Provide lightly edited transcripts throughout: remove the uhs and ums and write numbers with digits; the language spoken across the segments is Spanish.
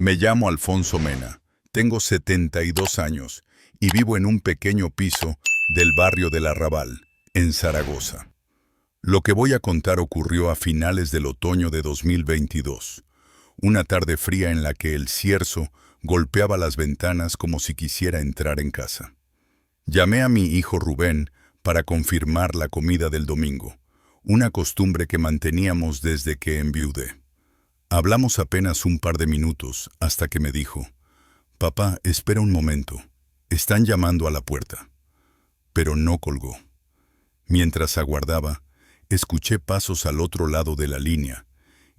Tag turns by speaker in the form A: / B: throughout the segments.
A: Me llamo Alfonso Mena, tengo 72 años y vivo en un pequeño piso del barrio del Arrabal, en Zaragoza. Lo que voy a contar ocurrió a finales del otoño de 2022, una tarde fría en la que el cierzo golpeaba las ventanas como si quisiera entrar en casa. Llamé a mi hijo Rubén para confirmar la comida del domingo, una costumbre que manteníamos desde que enviudé. Hablamos apenas un par de minutos hasta que me dijo: «Papá, espera un momento, están llamando a la puerta». Pero no colgó. Mientras aguardaba, escuché pasos al otro lado de la línea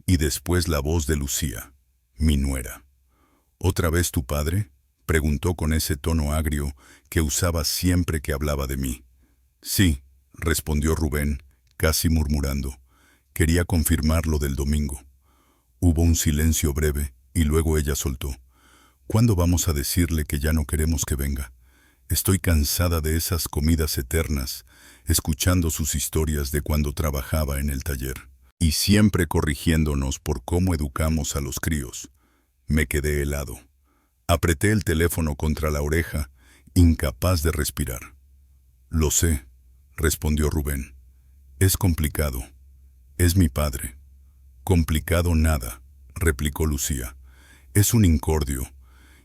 A: y después la voz de Lucía, mi nuera. «¿Otra vez tu padre?», preguntó con ese tono agrio que usaba siempre que hablaba de mí. «Sí», respondió Rubén, casi murmurando. «Quería confirmar lo del domingo». Hubo un silencio breve y luego ella soltó: «¿Cuándo vamos a decirle que ya no queremos que venga? Estoy cansada de esas comidas eternas, escuchando sus historias de cuando trabajaba en el taller, y siempre corrigiéndonos por cómo educamos a los críos». Me quedé helado. Apreté el teléfono contra la oreja, incapaz de respirar. «Lo sé», respondió Rubén. «Es complicado. Es mi padre». «Complicado nada», replicó Lucía. «Es un incordio,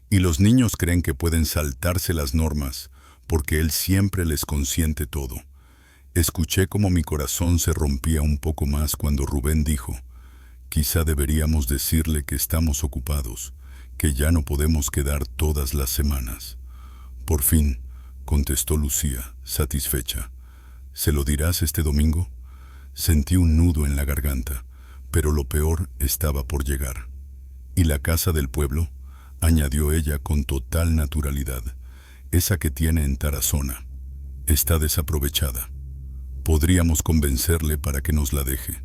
A: y los niños creen que pueden saltarse las normas porque él siempre les consiente todo». Escuché cómo mi corazón se rompía un poco más cuando Rubén dijo: «Quizá deberíamos decirle que estamos ocupados, que ya no podemos quedar todas las semanas». «Por fin», contestó Lucía, satisfecha. «¿Se lo dirás este domingo?» Sentí un nudo en la garganta, pero lo peor estaba por llegar. «¿Y la casa del pueblo?», añadió ella con total naturalidad. «Esa que tiene en Tarazona. Está desaprovechada. Podríamos convencerle para que nos la deje.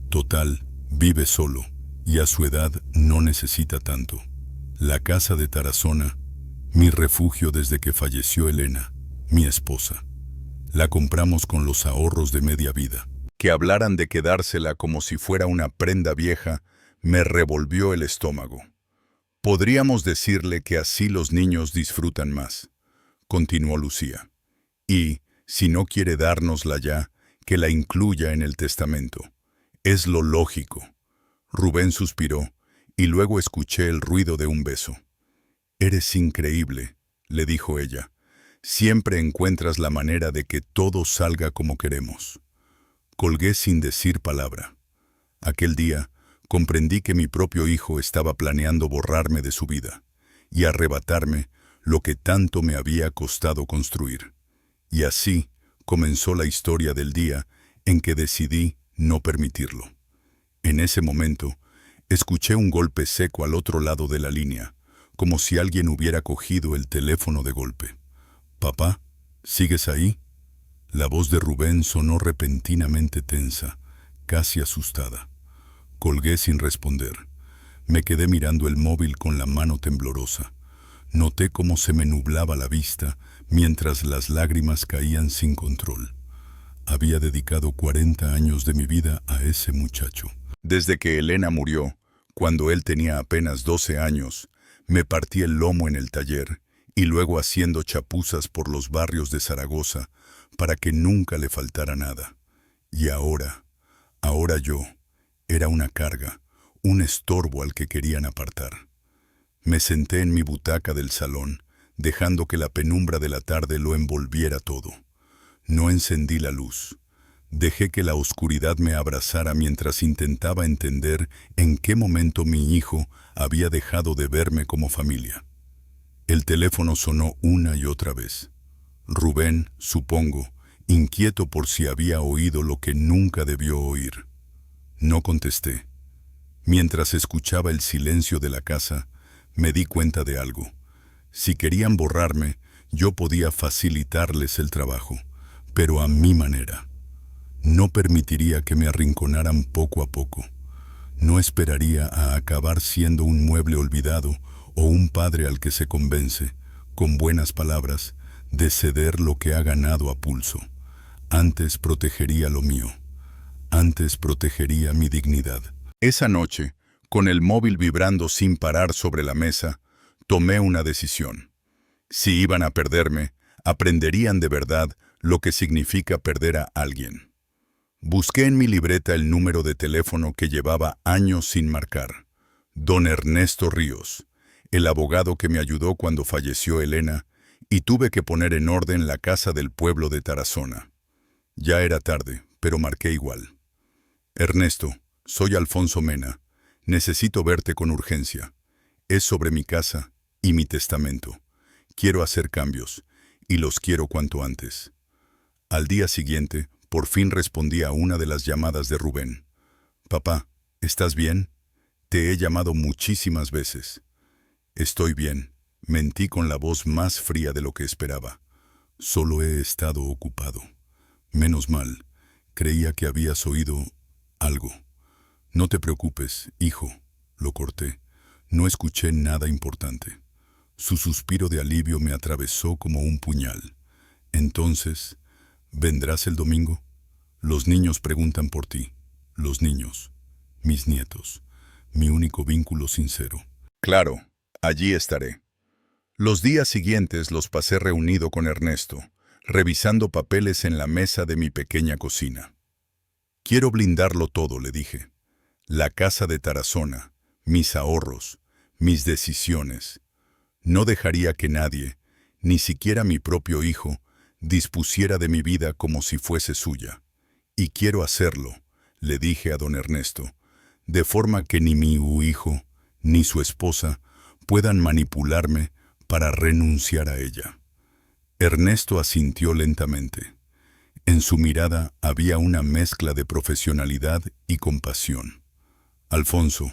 A: Total, vive solo, y a su edad no necesita tanto. La casa de Tarazona, mi refugio desde que falleció Elena, mi esposa. La compramos con los ahorros de media vida». Que hablaran de quedársela como si fuera una prenda vieja me revolvió el estómago. «Podríamos decirle que así los niños disfrutan más», continuó Lucía. «Y, si no quiere dárnosla ya, que la incluya en el testamento. Es lo lógico». Rubén suspiró y luego escuché el ruido de un beso. «Eres increíble», le dijo ella. «Siempre encuentras la manera de que todo salga como queremos». Colgué sin decir palabra. Aquel día comprendí que mi propio hijo estaba planeando borrarme de su vida y arrebatarme lo que tanto me había costado construir. Y así comenzó la historia del día en que decidí no permitirlo. En ese momento, escuché un golpe seco al otro lado de la línea, como si alguien hubiera cogido el teléfono de golpe. «Papá, ¿sigues ahí?». La voz de Rubén sonó repentinamente tensa, casi asustada. Colgué sin responder. Me quedé mirando el móvil con la mano temblorosa. Noté cómo se me nublaba la vista mientras las lágrimas caían sin control. Había dedicado 40 años de mi vida a ese muchacho. Desde que Elena murió, cuando él tenía apenas 12 años, me partí el lomo en el taller y luego haciendo chapuzas por los barrios de Zaragoza para que nunca le faltara nada. Y ahora yo era una carga, un estorbo al que querían apartar. Me senté en mi butaca del salón, dejando que la penumbra de la tarde lo envolviera todo. No encendí la luz. Dejé que la oscuridad me abrazara mientras intentaba entender en qué momento mi hijo había dejado de verme como familia. El teléfono sonó una y otra vez. Rubén, supongo, inquieto por si había oído lo que nunca debió oír. No contesté. Mientras escuchaba el silencio de la casa, me di cuenta de algo. Si querían borrarme, yo podía facilitarles el trabajo, pero a mi manera. No permitiría que me arrinconaran poco a poco. No esperaría a acabar siendo un mueble olvidado o un padre al que se convence, con buenas palabras, de ceder lo que ha ganado a pulso. Antes protegería lo mío. Antes protegería mi dignidad. Esa noche, Con el móvil vibrando sin parar sobre la mesa, tomé una decisión. Si iban a perderme, aprenderían de verdad lo que significa perder a alguien. Busqué en mi libreta el número de teléfono que llevaba años sin marcar. Don Ernesto Ríos, el abogado que me ayudó cuando falleció Elena, y tuve que poner en orden la casa del pueblo de Tarazona. Ya era tarde, pero marqué igual. Ernesto, soy Alfonso Mena. Necesito verte con urgencia. Es sobre mi casa y mi testamento. Quiero hacer cambios, y los quiero cuanto antes. Al día siguiente, por fin respondí a una de las llamadas de Rubén. Papá, ¿estás bien? Te he llamado muchísimas veces. Estoy bien, mentí con la voz más fría de lo que esperaba. Solo he estado ocupado. Menos mal, creía que habías oído algo. No te preocupes, hijo, lo corté. No escuché nada importante. Su suspiro de alivio me atravesó como un puñal. Entonces, ¿vendrás el domingo? Los niños preguntan por ti. Los niños, mis nietos, mi único vínculo sincero. Claro, allí estaré. Los días siguientes los pasé reunido con Ernesto, revisando papeles en la mesa de mi pequeña cocina. Quiero blindarlo todo, le dije. La casa de Tarazona, mis ahorros, mis decisiones. No dejaría que nadie, ni siquiera mi propio hijo, dispusiera de mi vida como si fuese suya. Y quiero hacerlo, le dije a don Ernesto, de forma que ni mi hijo, ni su esposa, puedan manipularme para renunciar a ella. Ernesto asintió lentamente. En su mirada había una mezcla de profesionalidad y compasión. Alfonso,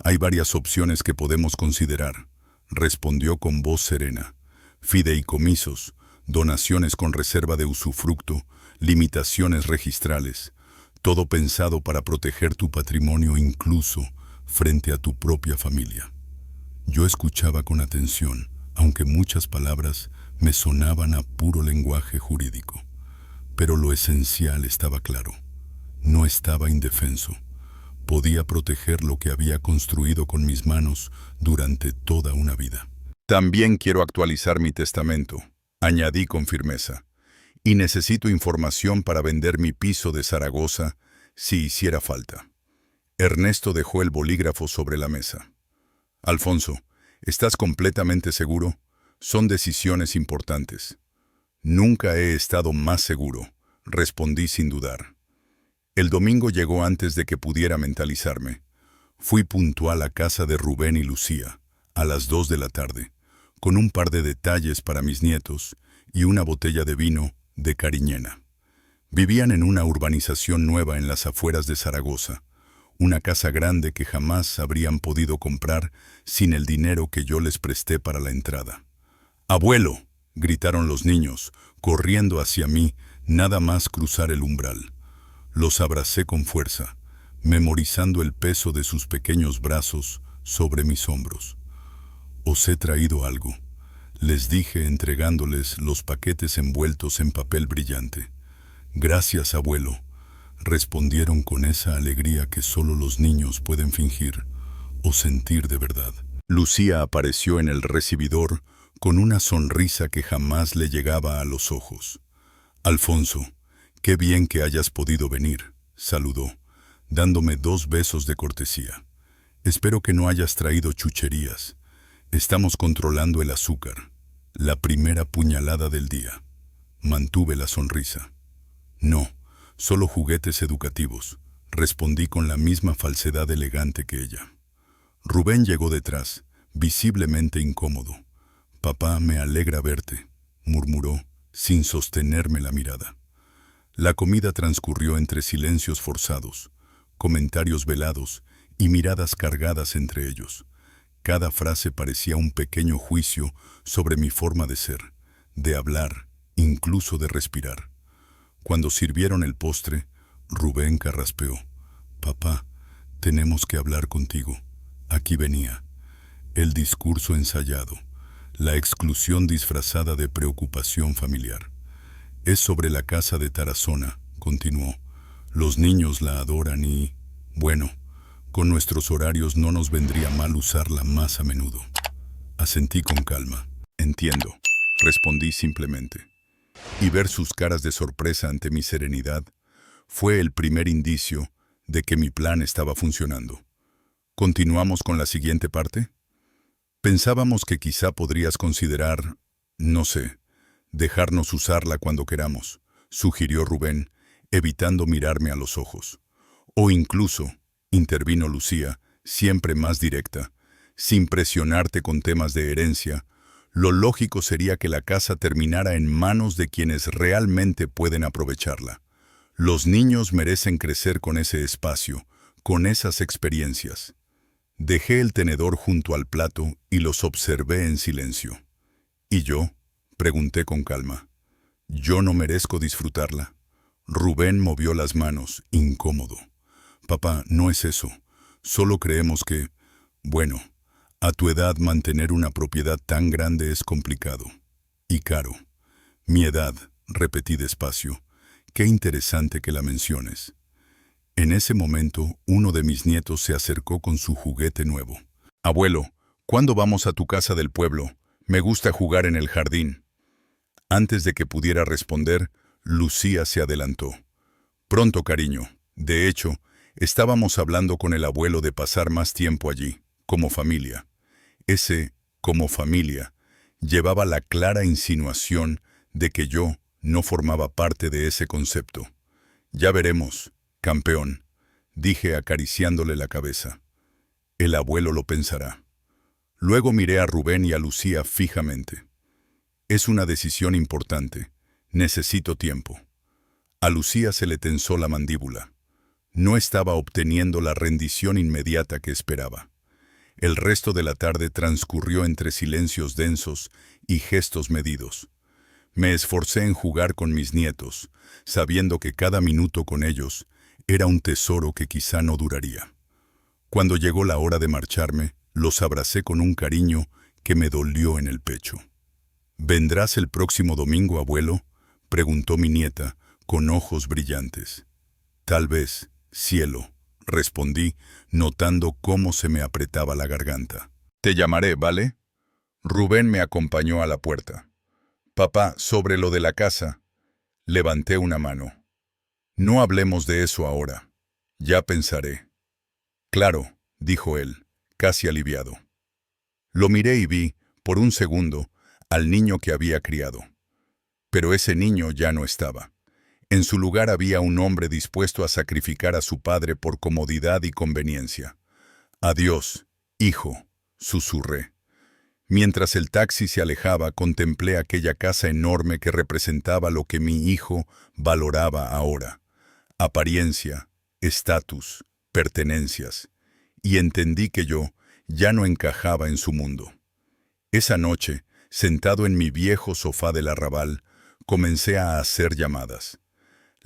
A: hay varias opciones que podemos considerar, respondió con voz serena. Fideicomisos, donaciones con reserva de usufructo, limitaciones registrales, todo pensado para proteger tu patrimonio incluso frente a tu propia familia. Yo escuchaba con atención, aunque muchas palabras me sonaban a puro lenguaje jurídico. Pero lo esencial estaba claro. No estaba indefenso. Podía proteger lo que había construido con mis manos durante toda una vida. También quiero actualizar mi testamento, añadí con firmeza, y necesito información para vender mi piso de Zaragoza si hiciera falta. Ernesto dejó el bolígrafo sobre la mesa. Alfonso, ¿estás completamente seguro? Son decisiones importantes. Nunca he estado más seguro, respondí sin dudar. El domingo llegó antes de que pudiera mentalizarme. Fui puntual a casa de Rubén y Lucía, a las 2 de la tarde, con un par de detalles para mis nietos y una botella de vino de Cariñena. Vivían en una urbanización nueva en las afueras de Zaragoza, una casa grande que jamás habrían podido comprar sin el dinero que yo les presté para la entrada. ¡Abuelo!, gritaron los niños, corriendo hacia mí, nada más cruzar el umbral. Los abracé con fuerza, memorizando el peso de sus pequeños brazos sobre mis hombros. «Os he traído algo», les dije entregándoles los paquetes envueltos en papel brillante. «Gracias, abuelo», respondieron con esa alegría que solo los niños pueden fingir o sentir de verdad. Lucía apareció en el recibidor con una sonrisa que jamás le llegaba a los ojos. «Alfonso, qué bien que hayas podido venir», saludó, dándome 2 besos de cortesía. «Espero que no hayas traído chucherías. Estamos controlando el azúcar». La primera puñalada del día. Mantuve la sonrisa. «No, solo juguetes educativos», respondí con la misma falsedad elegante que ella. Rubén llegó detrás, visiblemente incómodo. «Papá, me alegra verte», murmuró, sin sostenerme la mirada. La comida transcurrió entre silencios forzados, comentarios velados y miradas cargadas entre ellos. Cada frase parecía un pequeño juicio sobre mi forma de ser, de hablar, incluso de respirar. Cuando sirvieron el postre, Rubén carraspeó. «Papá, tenemos que hablar contigo». Aquí venía. El discurso ensayado, la exclusión disfrazada de preocupación familiar. «Es sobre la casa de Tarazona», continuó. «Los niños la adoran y, bueno, Con nuestros horarios no nos vendría mal usarla más a menudo. Asentí con calma. Entiendo, respondí simplemente. Y ver sus caras de sorpresa ante mi serenidad fue el primer indicio de que mi plan estaba funcionando. ¿Continuamos con la siguiente parte? Pensábamos que quizá podrías considerar, no sé, dejarnos usarla cuando queramos, sugirió Rubén, evitando mirarme a los ojos. O incluso, intervino Lucía, siempre más directa, sin presionarte con temas de herencia, lo lógico sería que la casa terminara en manos de quienes realmente pueden aprovecharla. Los niños merecen crecer con ese espacio, con esas experiencias. Dejé el tenedor junto al plato y los observé en silencio. ¿Y yo? Pregunté con calma. ¿Yo no merezco disfrutarla? Rubén movió las manos, incómodo. Papá, no es eso. Solo creemos que, bueno, a tu edad mantener una propiedad tan grande es complicado. Y caro. Mi edad, repetí despacio. Qué interesante que la menciones. En ese momento, uno de mis nietos se acercó con su juguete nuevo. Abuelo, ¿cuándo vamos a tu casa del pueblo? Me gusta jugar en el jardín. Antes de que pudiera responder, Lucía se adelantó. Pronto, cariño. De hecho, estábamos hablando con el abuelo de pasar más tiempo allí, como familia. Ese, como familia, llevaba la clara insinuación de que yo no formaba parte de ese concepto. Ya veremos, campeón, dije acariciándole la cabeza. El abuelo lo pensará. Luego miré a Rubén y a Lucía fijamente. Es una decisión importante. Necesito tiempo. A Lucía se le tensó la mandíbula. No estaba obteniendo la rendición inmediata que esperaba. El resto de la tarde transcurrió entre silencios densos y gestos medidos. Me esforcé en jugar con mis nietos, sabiendo que cada minuto con ellos era un tesoro que quizá no duraría. Cuando llegó la hora de marcharme, los abracé con un cariño que me dolió en el pecho. ¿Vendrás el próximo domingo, abuelo?, preguntó mi nieta, con ojos brillantes. Tal vez, cielo, respondí, notando cómo se me apretaba la garganta. Te llamaré, ¿vale? Rubén me acompañó a la puerta. Papá, sobre lo de la casa. Levanté una mano. No hablemos de eso ahora. Ya pensaré. Claro, dijo él, casi aliviado. Lo miré y vi, por un segundo, al niño que había criado. Pero ese niño ya no estaba. En su lugar había un hombre dispuesto a sacrificar a su padre por comodidad y conveniencia. Adiós, hijo, susurré. Mientras el taxi se alejaba, contemplé aquella casa enorme que representaba lo que mi hijo valoraba ahora. Apariencia, estatus, pertenencias. Y entendí que yo ya no encajaba en su mundo. Esa noche, sentado en mi viejo sofá del arrabal, comencé a hacer llamadas.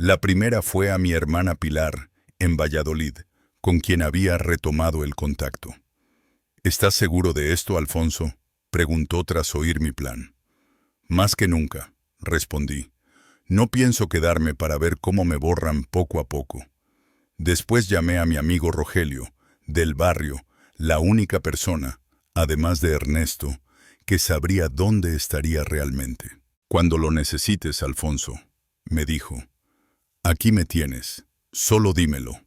A: La primera fue a mi hermana Pilar, en Valladolid, con quien había retomado el contacto. ¿Estás seguro de esto, Alfonso?, preguntó tras oír mi plan. Más que nunca, respondí. No pienso quedarme para ver cómo me borran poco a poco. Después llamé a mi amigo Rogelio, del barrio, la única persona, además de Ernesto, que sabría dónde estaría realmente. Cuando lo necesites, Alfonso, me dijo. Aquí me tienes, solo dímelo.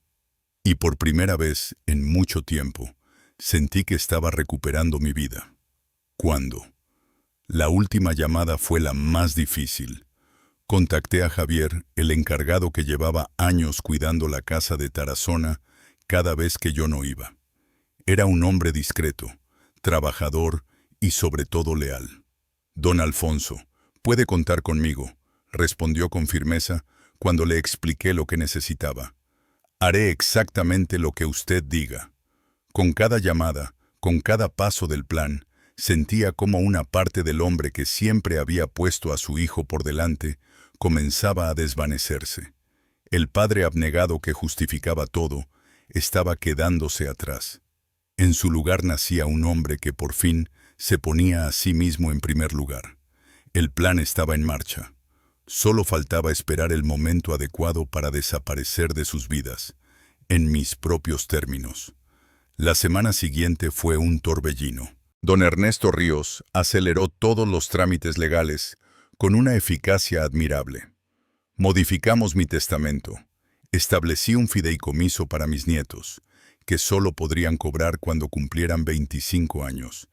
A: Y por primera vez en mucho tiempo, sentí que estaba recuperando mi vida. ¿Cuándo? La última llamada fue la más difícil. Contacté a Javier, el encargado que llevaba años cuidando la casa de Tarazona cada vez que yo no iba. Era un hombre discreto, trabajador y sobre todo leal. Don Alfonso, puede contar conmigo, respondió con firmeza cuando le expliqué lo que necesitaba. Haré exactamente lo que usted diga. Con cada llamada, con cada paso del plan, sentía como una parte del hombre que siempre había puesto a su hijo por delante comenzaba a desvanecerse. El padre abnegado que justificaba todo estaba quedándose atrás. En su lugar nacía un hombre que por fin se ponía a sí mismo en primer lugar. El plan estaba en marcha. Solo faltaba esperar el momento adecuado para desaparecer de sus vidas, en mis propios términos. La semana siguiente fue un torbellino. Don Ernesto Ríos aceleró todos los trámites legales con una eficacia admirable. Modificamos mi testamento. Establecí un fideicomiso para mis nietos, que solo podrían cobrar cuando cumplieran 25 años,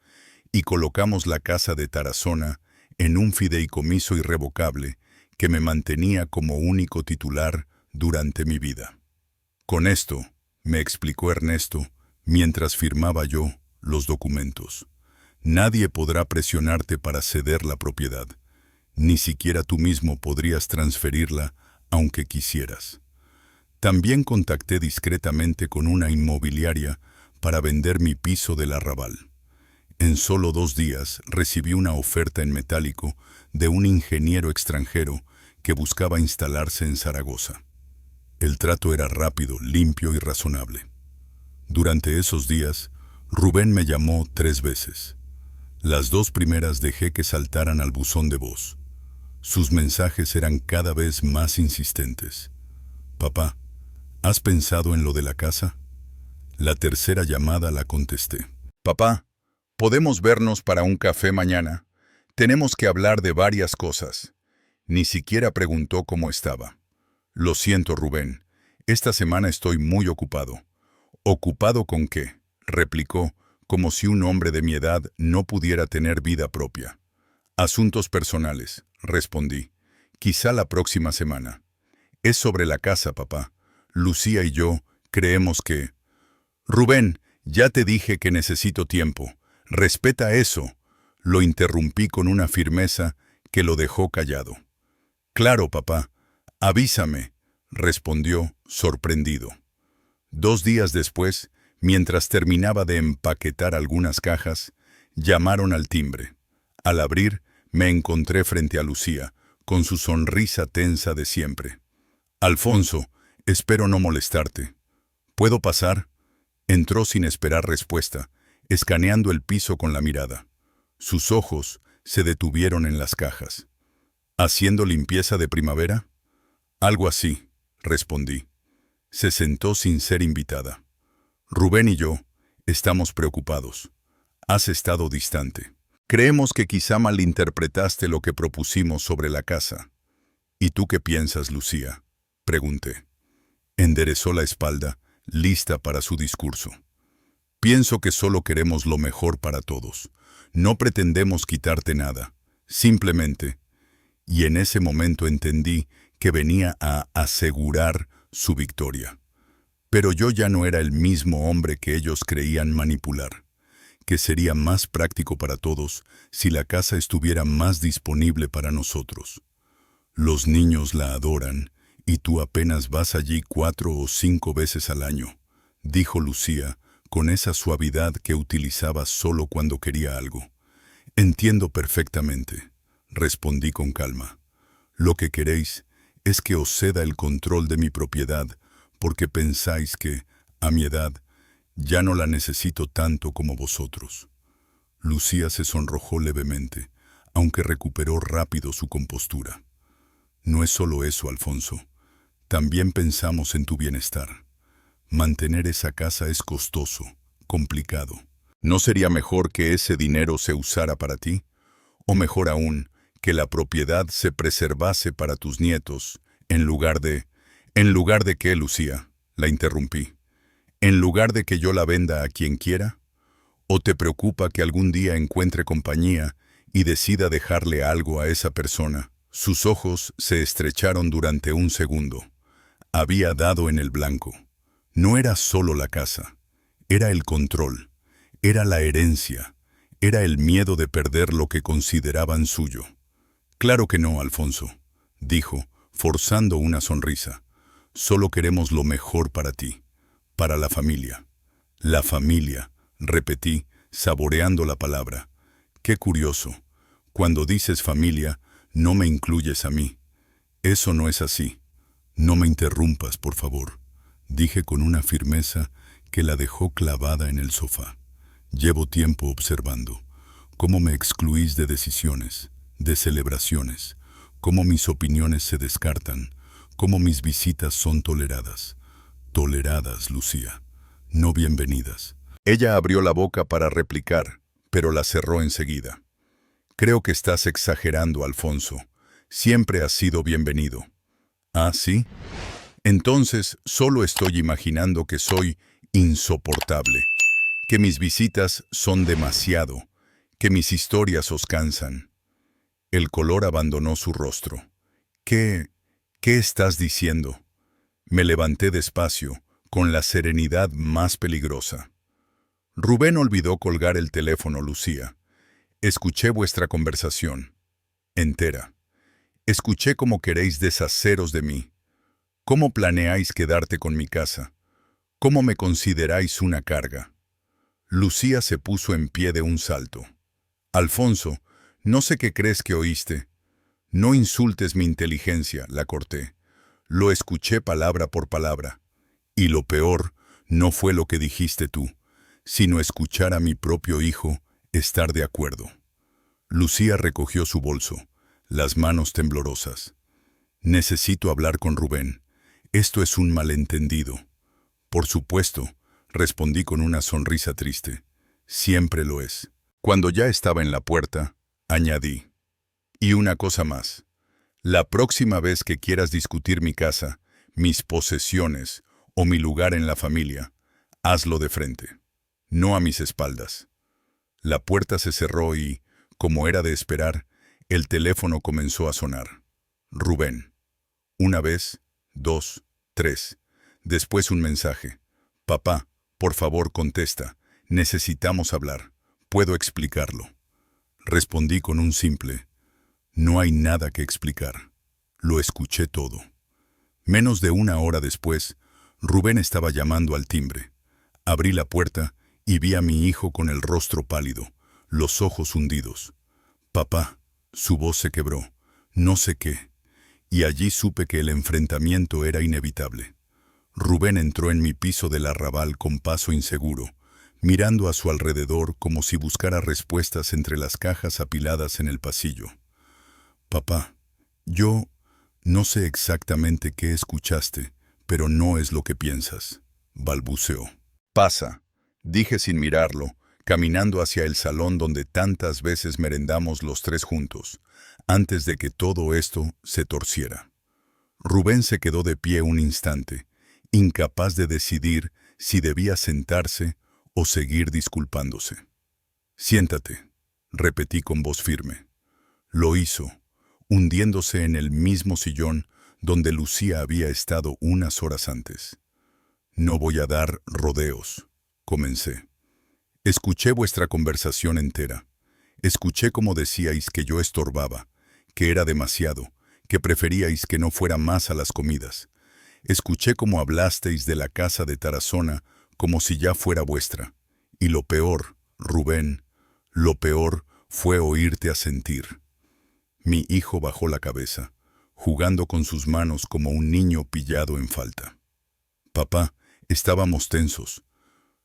A: y colocamos la casa de Tarazona en un fideicomiso irrevocable que me mantenía como único titular durante mi vida. Con esto, me explicó Ernesto, mientras firmaba yo los documentos, nadie podrá presionarte para ceder la propiedad. Ni siquiera tú mismo podrías transferirla, aunque quisieras. También contacté discretamente con una inmobiliaria para vender mi piso del Arrabal. En solo 2 días recibí una oferta en metálico de un ingeniero extranjero que buscaba instalarse en Zaragoza. El trato era rápido, limpio y razonable. Durante esos días, Rubén me llamó 3 veces. Las 2 primeras dejé que saltaran al buzón de voz. Sus mensajes eran cada vez más insistentes. «Papá, ¿has pensado en lo de la casa?» La tercera llamada la contesté. «Papá, ¿podemos vernos para un café mañana? Tenemos que hablar de varias cosas». Ni siquiera preguntó cómo estaba. «Lo siento, Rubén. Esta semana estoy muy ocupado». «¿Ocupado con qué?», replicó, como si un hombre de mi edad no pudiera tener vida propia. «Asuntos personales», respondí. «Quizá la próxima semana». «Es sobre la casa, papá. Lucía y yo creemos que...» «Rubén, ya te dije que necesito tiempo. Respeta eso», lo interrumpí con una firmeza que lo dejó callado. «Claro, papá. Avísame», respondió, sorprendido. 2 días después, mientras terminaba de empaquetar algunas cajas, llamaron al timbre. Al abrir, me encontré frente a Lucía, con su sonrisa tensa de siempre. «Alfonso, espero no molestarte. ¿Puedo pasar?». Entró sin esperar respuesta, escaneando el piso con la mirada. Sus ojos se detuvieron en las cajas. «¿Haciendo limpieza de primavera?». «Algo así», respondí. Se sentó sin ser invitada. «Rubén y yo estamos preocupados. Has estado distante. Creemos que quizá malinterpretaste lo que propusimos sobre la casa». «¿Y tú qué piensas, Lucía?», pregunté. Enderezó la espalda, lista para su discurso. «Pienso que solo queremos lo mejor para todos. No pretendemos quitarte nada. Simplemente...». Y en ese momento entendí que venía a asegurar su victoria. Pero yo ya no era el mismo hombre que ellos creían manipular, que sería más práctico para todos si la casa estuviera más disponible para nosotros. «Los niños la adoran y tú apenas vas allí 4 o 5 veces al año», dijo Lucía con esa suavidad que utilizaba solo cuando quería algo. «Entiendo perfectamente», respondí con calma. «Lo que queréis es que os ceda el control de mi propiedad porque pensáis que, a mi edad, ya no la necesito tanto como vosotros». Lucía se sonrojó levemente, aunque recuperó rápido su compostura. «No es solo eso, Alfonso. También pensamos en tu bienestar. Mantener esa casa es costoso, complicado. ¿No sería mejor que ese dinero se usara para ti? O mejor aún, que la propiedad se preservase para tus nietos, en lugar de...». «¿En lugar de qué, Lucía?», la interrumpí. «¿En lugar de que yo la venda a quien quiera? ¿O te preocupa que algún día encuentre compañía y decida dejarle algo a esa persona?» Sus ojos se estrecharon durante un segundo. Había dado en el blanco. No era solo la casa, era el control, era la herencia, era el miedo de perder lo que consideraban suyo. «Claro que no, Alfonso», dijo, forzando una sonrisa. «Solo queremos lo mejor para ti, para la familia». «La familia», repetí, saboreando la palabra. «Qué curioso. Cuando dices familia, no me incluyes a mí». «Eso no es así». «No me interrumpas, por favor», dije con una firmeza que la dejó clavada en el sofá. «Llevo tiempo observando cómo me excluís de decisiones, de celebraciones, cómo mis opiniones se descartan, cómo mis visitas son toleradas. Toleradas, Lucía, no bienvenidas. Ella abrió la boca para replicar, pero la cerró enseguida. Creo que estás exagerando, Alfonso. Siempre has sido bienvenido. ¿Ah, sí? Entonces solo estoy imaginando que soy insoportable, que mis visitas son demasiado, que mis historias os cansan. El color abandonó su rostro. ¿Qué estás diciendo? Me levanté despacio, con la serenidad más peligrosa. Rubén olvidó colgar el teléfono, Lucía. Escuché vuestra conversación. Entera. Escuché cómo queréis deshaceros de mí. Cómo planeáis quedarte con mi casa. Cómo me consideráis una carga. Lucía se puso en pie de un salto. Alfonso, no sé qué crees que oíste. No insultes mi inteligencia, la corté. Lo escuché palabra por palabra. Y lo peor no fue lo que dijiste tú, sino escuchar a mi propio hijo estar de acuerdo. Lucía recogió su bolso, las manos temblorosas. Necesito hablar con Rubén. Esto es un malentendido. Por supuesto, respondí con una sonrisa triste. Siempre lo es. Cuando ya estaba en la puerta, añadí. Y una cosa más. La próxima vez que quieras discutir mi casa, mis posesiones o mi lugar en la familia, hazlo de frente, no a mis espaldas. La puerta se cerró y, como era de esperar, el teléfono comenzó a sonar. Rubén. Una vez, dos, tres. Después un mensaje. Papá, por favor contesta. Necesitamos hablar. Puedo explicarlo. Respondí con un simple. No hay nada que explicar. Lo escuché todo. Menos de una hora después, Rubén estaba llamando al timbre. Abrí la puerta y vi a mi hijo con el rostro pálido, los ojos hundidos. Papá, su voz se quebró. No sé qué. Y allí supe que el enfrentamiento era inevitable. Rubén entró en mi piso del arrabal con paso inseguro, mirando a su alrededor como si buscara respuestas entre las cajas apiladas en el pasillo. Papá, yo no sé exactamente qué escuchaste, pero no es lo que piensas, balbuceó. Pasa, dije sin mirarlo, caminando hacia el salón donde tantas veces merendamos los tres juntos, antes de que todo esto se torciera. Rubén se quedó de pie un instante, incapaz de decidir si debía sentarse o seguir disculpándose. Siéntate, repetí con voz firme. Lo hizo, hundiéndose en el mismo sillón donde Lucía había estado unas horas antes. No voy a dar rodeos, comencé. Escuché vuestra conversación entera. Escuché cómo decíais que yo estorbaba, que era demasiado, que preferíais que no fuera más a las comidas. Escuché cómo hablasteis de la casa de Tarazona como si ya fuera vuestra. Y lo peor, Rubén, lo peor fue oírte asentir. Mi hijo bajó la cabeza, jugando con sus manos como un niño pillado en falta. Papá, estábamos tensos.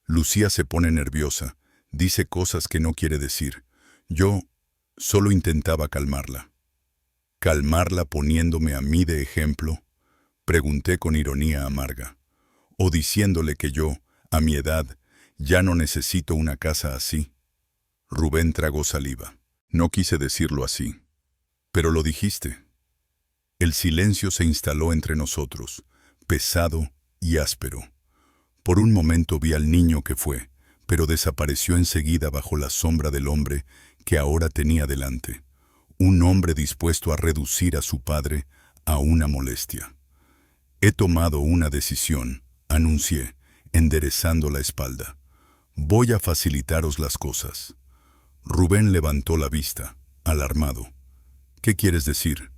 A: Lucía se pone nerviosa, dice cosas que no quiere decir. Yo solo intentaba calmarla. ¿Calmarla poniéndome a mí de ejemplo? Pregunté con ironía amarga. ¿O diciéndole que yo, a mi edad, ya no necesito una casa así? Rubén tragó saliva. No quise decirlo así. Pero lo dijiste. El silencio se instaló entre nosotros, pesado y áspero. Por un momento vi al niño que fue, pero desapareció enseguida bajo la sombra del hombre que ahora tenía delante. Un hombre dispuesto a reducir a su padre a una molestia. He tomado una decisión, anuncié, enderezando la espalda. Voy a facilitaros las cosas. Rubén levantó la vista, alarmado. ¿Qué quieres decir?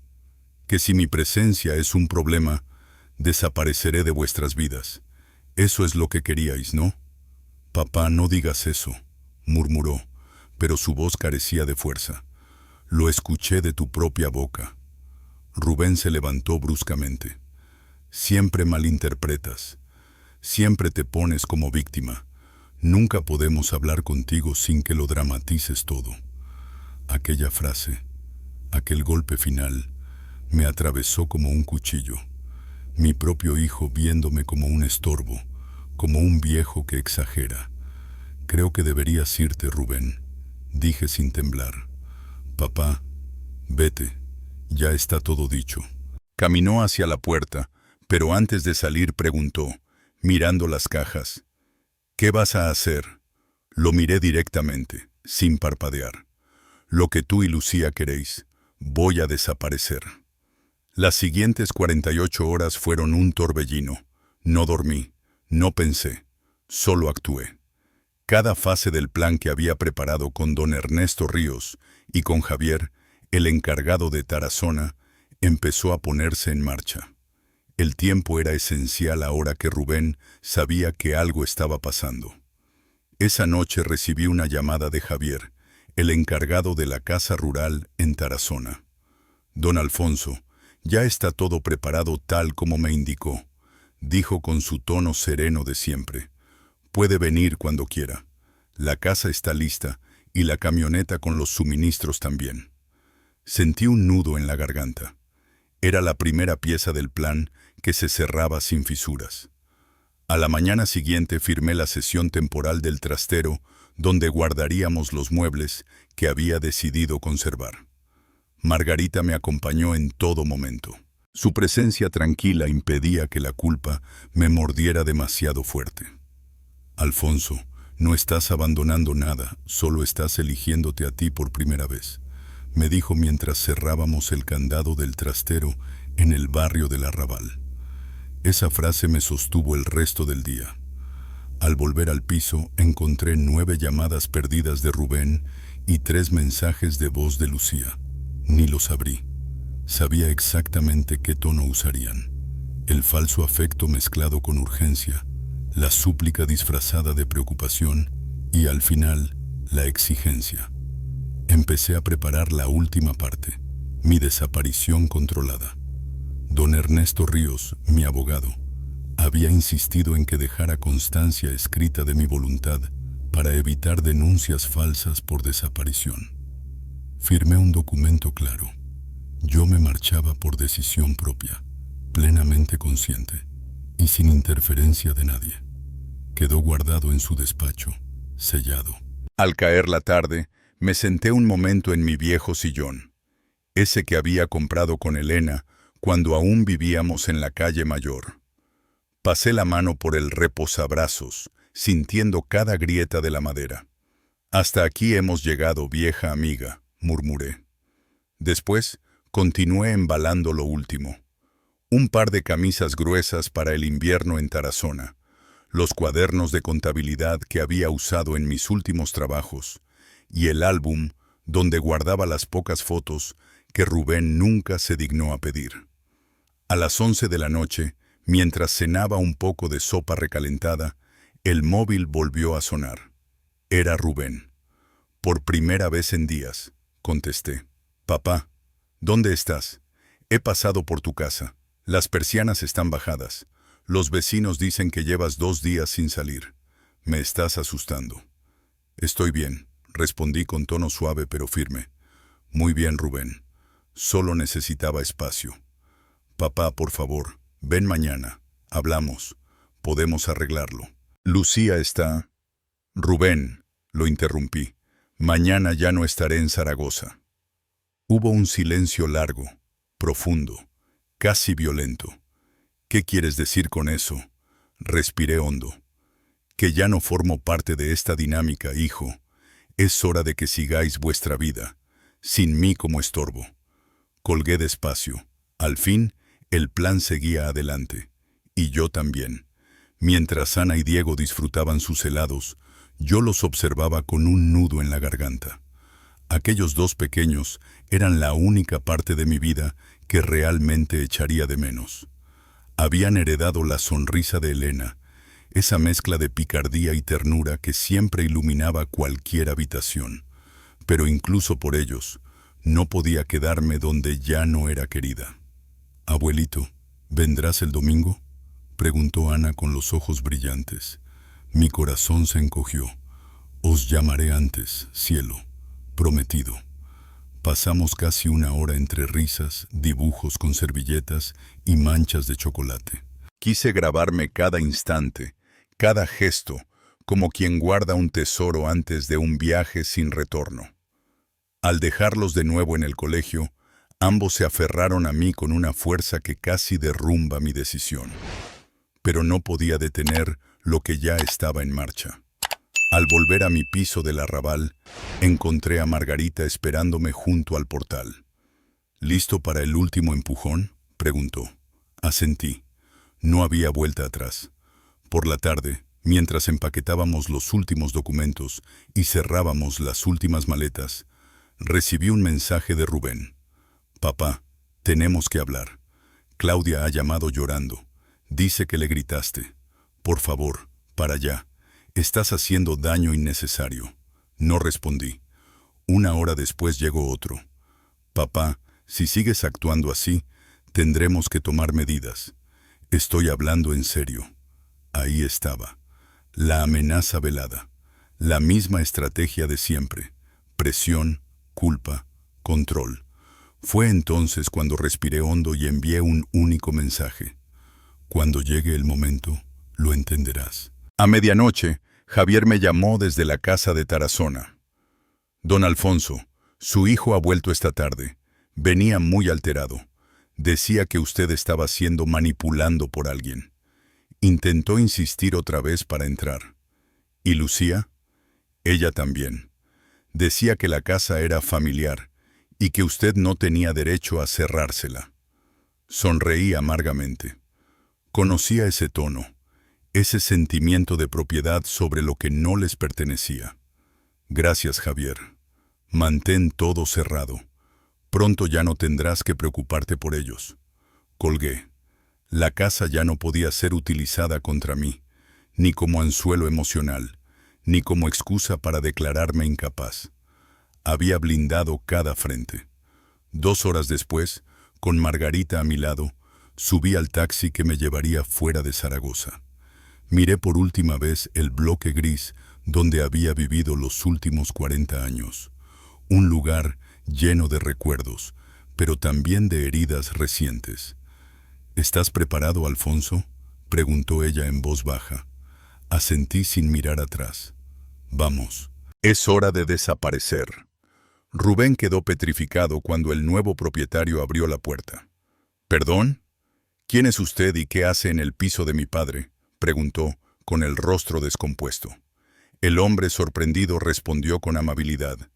A: Que si mi presencia es un problema, desapareceré de vuestras vidas. Eso es lo que queríais, ¿no? Papá, no digas eso, murmuró, pero su voz carecía de fuerza. Lo escuché de tu propia boca. Rubén se levantó bruscamente. Siempre malinterpretas. Siempre te pones como víctima. Nunca podemos hablar contigo sin que lo dramatices todo. Aquella frase, aquel golpe final, me atravesó como un cuchillo. Mi propio hijo viéndome como un estorbo, como un viejo que exagera. Creo que deberías irte, Rubén, dije sin temblar. Papá, vete, ya está todo dicho. Caminó hacia la puerta, pero antes de salir preguntó, mirando las cajas, ¿qué vas a hacer? Lo miré directamente, sin parpadear. Lo que tú y Lucía queréis, voy a desaparecer. Las siguientes 48 horas fueron un torbellino. No dormí, no pensé, solo actué. Cada fase del plan que había preparado con don Ernesto Ríos y con Javier, el encargado de Tarazona, empezó a ponerse en marcha. El tiempo era esencial ahora que Rubén sabía que algo estaba pasando. Esa noche recibí una llamada de Javier, el encargado de la casa rural en Tarazona. Don Alfonso, ya está todo preparado tal como me indicó, dijo con su tono sereno de siempre. Puede venir cuando quiera. La casa está lista y la camioneta con los suministros también. Sentí un nudo en la garganta. Era la primera pieza del plan que se cerraba sin fisuras. A la mañana siguiente firmé la cesión temporal del trastero donde guardaríamos los muebles que había decidido conservar. Margarita me acompañó en todo momento. Su presencia tranquila impedía que la culpa me mordiera demasiado fuerte. Alfonso, no estás abandonando nada, solo estás eligiéndote a ti por primera vez, me dijo mientras cerrábamos el candado del trastero en el barrio del Arrabal. Esa frase me sostuvo el resto del día. Al volver al piso, encontré 9 llamadas perdidas de Rubén y 3 mensajes de voz de Lucía. Ni los abrí. Sabía exactamente qué tono usarían. El falso afecto mezclado con urgencia, la súplica disfrazada de preocupación y, al final, la exigencia. Empecé a preparar la última parte, mi desaparición controlada. Don Ernesto Ríos, mi abogado, había insistido en que dejara constancia escrita de mi voluntad para evitar denuncias falsas por desaparición. Firmé un documento claro. Yo me marchaba por decisión propia, plenamente consciente y sin interferencia de nadie. Quedó guardado en su despacho, sellado. Al caer la tarde, me senté un momento en mi viejo sillón, ese que había comprado con Elena cuando aún vivíamos en la calle Mayor. Pasé la mano por el reposabrazos, sintiendo cada grieta de la madera. Hasta aquí hemos llegado, vieja amiga, murmuré. Después, continué embalando lo último. Un par de camisas gruesas para el invierno en Tarazona, los cuadernos de contabilidad que había usado en mis últimos trabajos, y el álbum donde guardaba las pocas fotos que Rubén nunca se dignó a pedir. A las 11 de la noche, mientras cenaba un poco de sopa recalentada, el móvil volvió a sonar. Era Rubén. Por primera vez en días, contesté. Papá, ¿dónde estás? He pasado por tu casa. Las persianas están bajadas. Los vecinos dicen que llevas 2 días sin salir. Me estás asustando. Estoy bien, respondí con tono suave pero firme. Muy bien, Rubén. Solo necesitaba espacio. Papá, por favor, ven mañana. Hablamos. Podemos arreglarlo. Lucía está... Rubén, lo interrumpí. Mañana ya no estaré en Zaragoza. Hubo un silencio largo, profundo, casi violento. ¿Qué quieres decir con eso? Respiré hondo. Que ya no formo parte de esta dinámica, hijo. Es hora de que sigáis vuestra vida, sin mí como estorbo. Colgué despacio. Al fin, el plan seguía adelante. Y yo también. Mientras Ana y Diego disfrutaban sus helados, yo los observaba con un nudo en la garganta. Aquellos 2 pequeños eran la única parte de mi vida que realmente echaría de menos. Habían heredado la sonrisa de Elena, esa mezcla de picardía y ternura que siempre iluminaba cualquier habitación. Pero incluso por ellos, no podía quedarme donde ya no era querida. «Abuelito, ¿vendrás el domingo?», preguntó Ana con los ojos brillantes. Mi corazón se encogió. «Os llamaré antes, cielo, prometido». Pasamos casi 1 hora entre risas, dibujos con servilletas y manchas de chocolate. Quise grabarme cada instante, cada gesto, como quien guarda un tesoro antes de un viaje sin retorno. Al dejarlos de nuevo en el colegio, ambos se aferraron a mí con una fuerza que casi derrumba mi decisión. Pero no podía detener lo que ya estaba en marcha. Al volver a mi piso del arrabal, encontré a Margarita esperándome junto al portal. ¿Listo para el último empujón?, preguntó. Asentí. No había vuelta atrás. Por la tarde, mientras empaquetábamos los últimos documentos y cerrábamos las últimas maletas, recibí un mensaje de Rubén. «Papá, tenemos que hablar. Claudia ha llamado llorando. Dice que le gritaste. Por favor, para allá. Estás haciendo daño innecesario». No respondí. Una hora después llegó otro. «Papá, si sigues actuando así, tendremos que tomar medidas. Estoy hablando en serio». Ahí estaba. La amenaza velada. La misma estrategia de siempre. Presión, culpa, control. Fue entonces cuando respiré hondo y envié un único mensaje. «Cuando llegue el momento, lo entenderás». A medianoche, Javier me llamó desde la casa de Tarazona. «Don Alfonso, su hijo ha vuelto esta tarde. Venía muy alterado. Decía que usted estaba siendo manipulado por alguien. Intentó insistir otra vez para entrar. ¿Y Lucía?». «Ella también. Decía que la casa era familiar y que usted no tenía derecho a cerrársela». Sonreí amargamente. Conocía ese tono, ese sentimiento de propiedad sobre lo que no les pertenecía. «Gracias, Javier. Mantén todo cerrado. Pronto ya no tendrás que preocuparte por ellos». Colgué. La casa ya no podía ser utilizada contra mí, ni como anzuelo emocional, ni como excusa para declararme incapaz. Había blindado cada frente. 2 horas después, con Margarita a mi lado, subí al taxi que me llevaría fuera de Zaragoza. Miré por última vez el bloque gris donde había vivido los últimos 40 años. Un lugar lleno de recuerdos, pero también de heridas recientes. «¿Estás preparado, Alfonso?», preguntó ella en voz baja. Asentí sin mirar atrás. «Vamos. Es hora de desaparecer». Rubén quedó petrificado cuando el nuevo propietario abrió la puerta. «¿Perdón? ¿Quién es usted y qué hace en el piso de mi padre?», preguntó, con el rostro descompuesto. El hombre sorprendido respondió con amabilidad.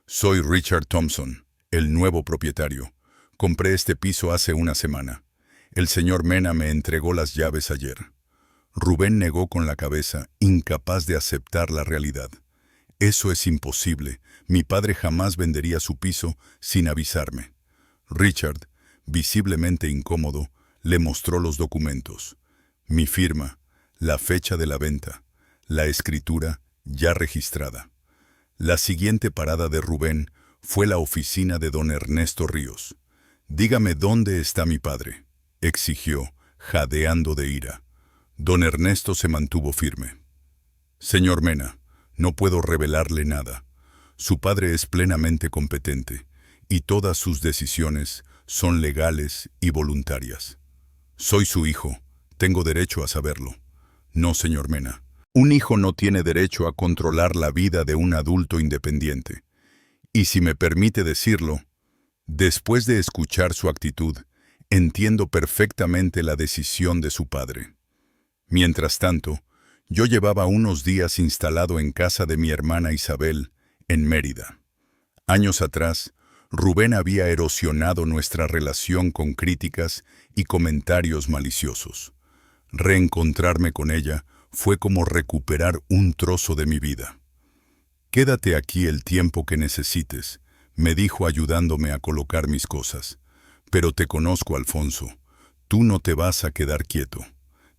A: «Soy Richard Thompson, el nuevo propietario. Compré este piso hace una semana. El señor Mena me entregó las llaves ayer». Rubén negó con la cabeza, incapaz de aceptar la realidad. «Eso es imposible. Mi padre jamás vendería su piso sin avisarme». Richard, visiblemente incómodo, le mostró los documentos. Mi firma, la fecha de la venta, la escritura ya registrada. La siguiente parada de Rubén fue la oficina de don Ernesto Ríos. «Dígame dónde está mi padre», exigió, jadeando de ira. Don Ernesto se mantuvo firme. «Señor Mena, no puedo revelarle nada. Su padre es plenamente competente y todas sus decisiones son legales y voluntarias. Soy su hijo, tengo derecho a saberlo». «No, señor Mena. Un hijo no tiene derecho a controlar la vida de un adulto independiente. Y si me permite decirlo, después de escuchar su actitud, entiendo perfectamente la decisión de su padre». Mientras tanto, yo llevaba unos días instalado en casa de mi hermana Isabel, en Mérida. Años atrás, Rubén había erosionado nuestra relación con críticas y comentarios maliciosos. Reencontrarme con ella fue como recuperar un trozo de mi vida. «Quédate aquí el tiempo que necesites», me dijo ayudándome a colocar mis cosas. «Pero te conozco, Alfonso. Tú no te vas a quedar quieto».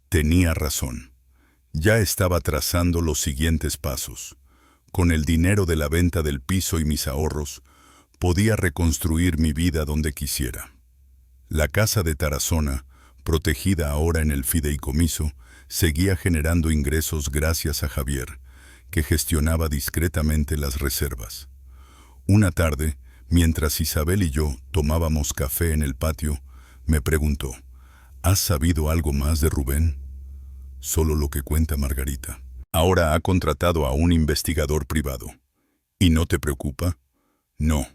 A: Tenía razón. Ya estaba trazando los siguientes pasos. Con el dinero de la venta del piso y mis ahorros, podía reconstruir mi vida donde quisiera. La casa de Tarazona, protegida ahora en el fideicomiso, seguía generando ingresos gracias a Javier, que gestionaba discretamente las reservas. Una tarde, mientras Isabel y yo tomábamos café en el patio, me preguntó: «¿Has sabido algo más de Rubén?». «Solo lo que cuenta Margarita». Ahora ha contratado a un investigador privado. ¿Y no te preocupa? No.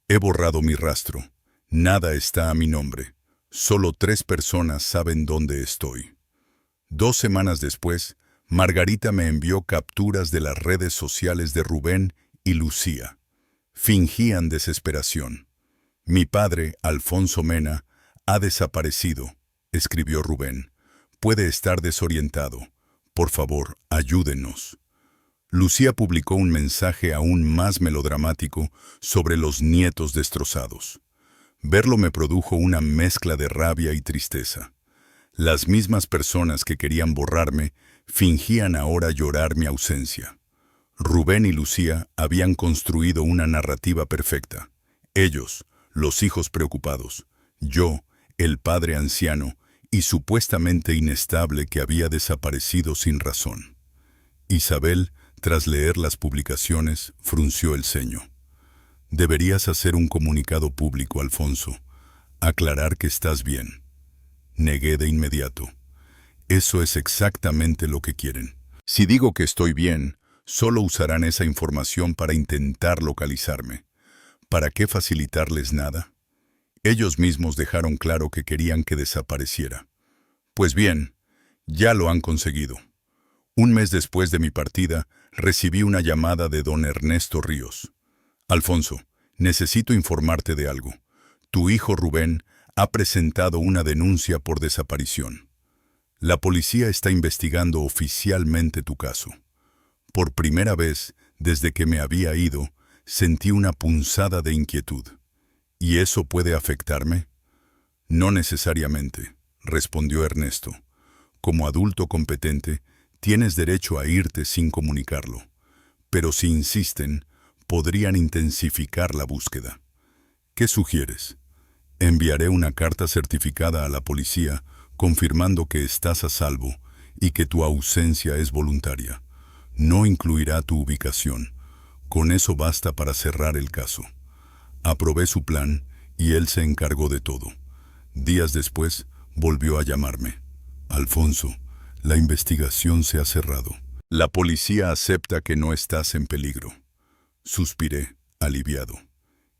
A: He borrado mi rastro. Nada está a mi nombre. Solo 3 personas saben dónde estoy. 2 semanas después, Margarita me envió capturas de las redes sociales de Rubén y Lucía. Fingían desesperación. Mi padre, Alfonso Mena, ha desaparecido, escribió Rubén. Puede estar desorientado. Por favor, ayúdenos. Lucía publicó un mensaje aún más melodramático sobre los nietos destrozados. Verlo me produjo una mezcla de rabia y tristeza. Las mismas personas que querían borrarme fingían ahora llorar mi ausencia. Rubén y Lucía habían construido una narrativa perfecta. Ellos, los hijos preocupados. Yo, el padre anciano y supuestamente inestable que había desaparecido sin razón. Isabel, tras leer las publicaciones, frunció el ceño. Deberías hacer un comunicado público, Alfonso. Aclarar que estás bien. Negué de inmediato. Eso es exactamente lo que quieren. Si digo que estoy bien, solo usarán esa información para intentar localizarme. ¿Para qué facilitarles nada? Ellos mismos dejaron claro que querían que desapareciera. Pues bien, ya lo han conseguido. Un mes después de mi partida, recibí una llamada de don Ernesto Ríos. Alfonso, necesito informarte de algo. Tu hijo Rubén ha presentado una denuncia por desaparición. La policía está investigando oficialmente tu caso. Por primera vez, desde que me había ido, sentí una punzada de inquietud. ¿Y eso puede afectarme? No necesariamente, respondió Ernesto. Como adulto competente, tienes derecho a irte sin comunicarlo. Pero si insisten, podrían intensificar la búsqueda. ¿Qué sugieres? Enviaré una carta certificada a la policía confirmando que estás a salvo y que tu ausencia es voluntaria. No incluirá tu ubicación. Con eso basta para cerrar el caso. Aprobé su plan y él se encargó de todo. Días después, volvió a llamarme. Alfonso, la investigación se ha cerrado. La policía acepta que no estás en peligro. Suspiré, aliviado.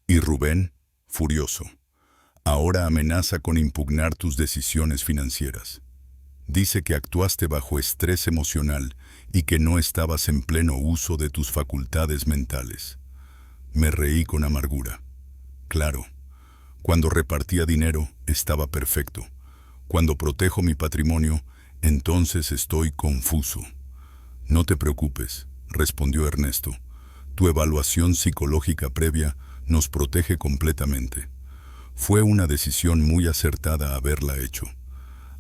A: Y Rubén, furioso. Ahora amenaza con impugnar tus decisiones financieras. Dice que actuaste bajo estrés emocional y que no estabas en pleno uso de tus facultades mentales. Me reí con amargura. Claro, cuando repartía dinero estaba perfecto. Cuando protejo mi patrimonio, entonces estoy confuso. No te preocupes, respondió Ernesto. Tu evaluación psicológica previa nos protege completamente. Fue una decisión muy acertada haberla hecho.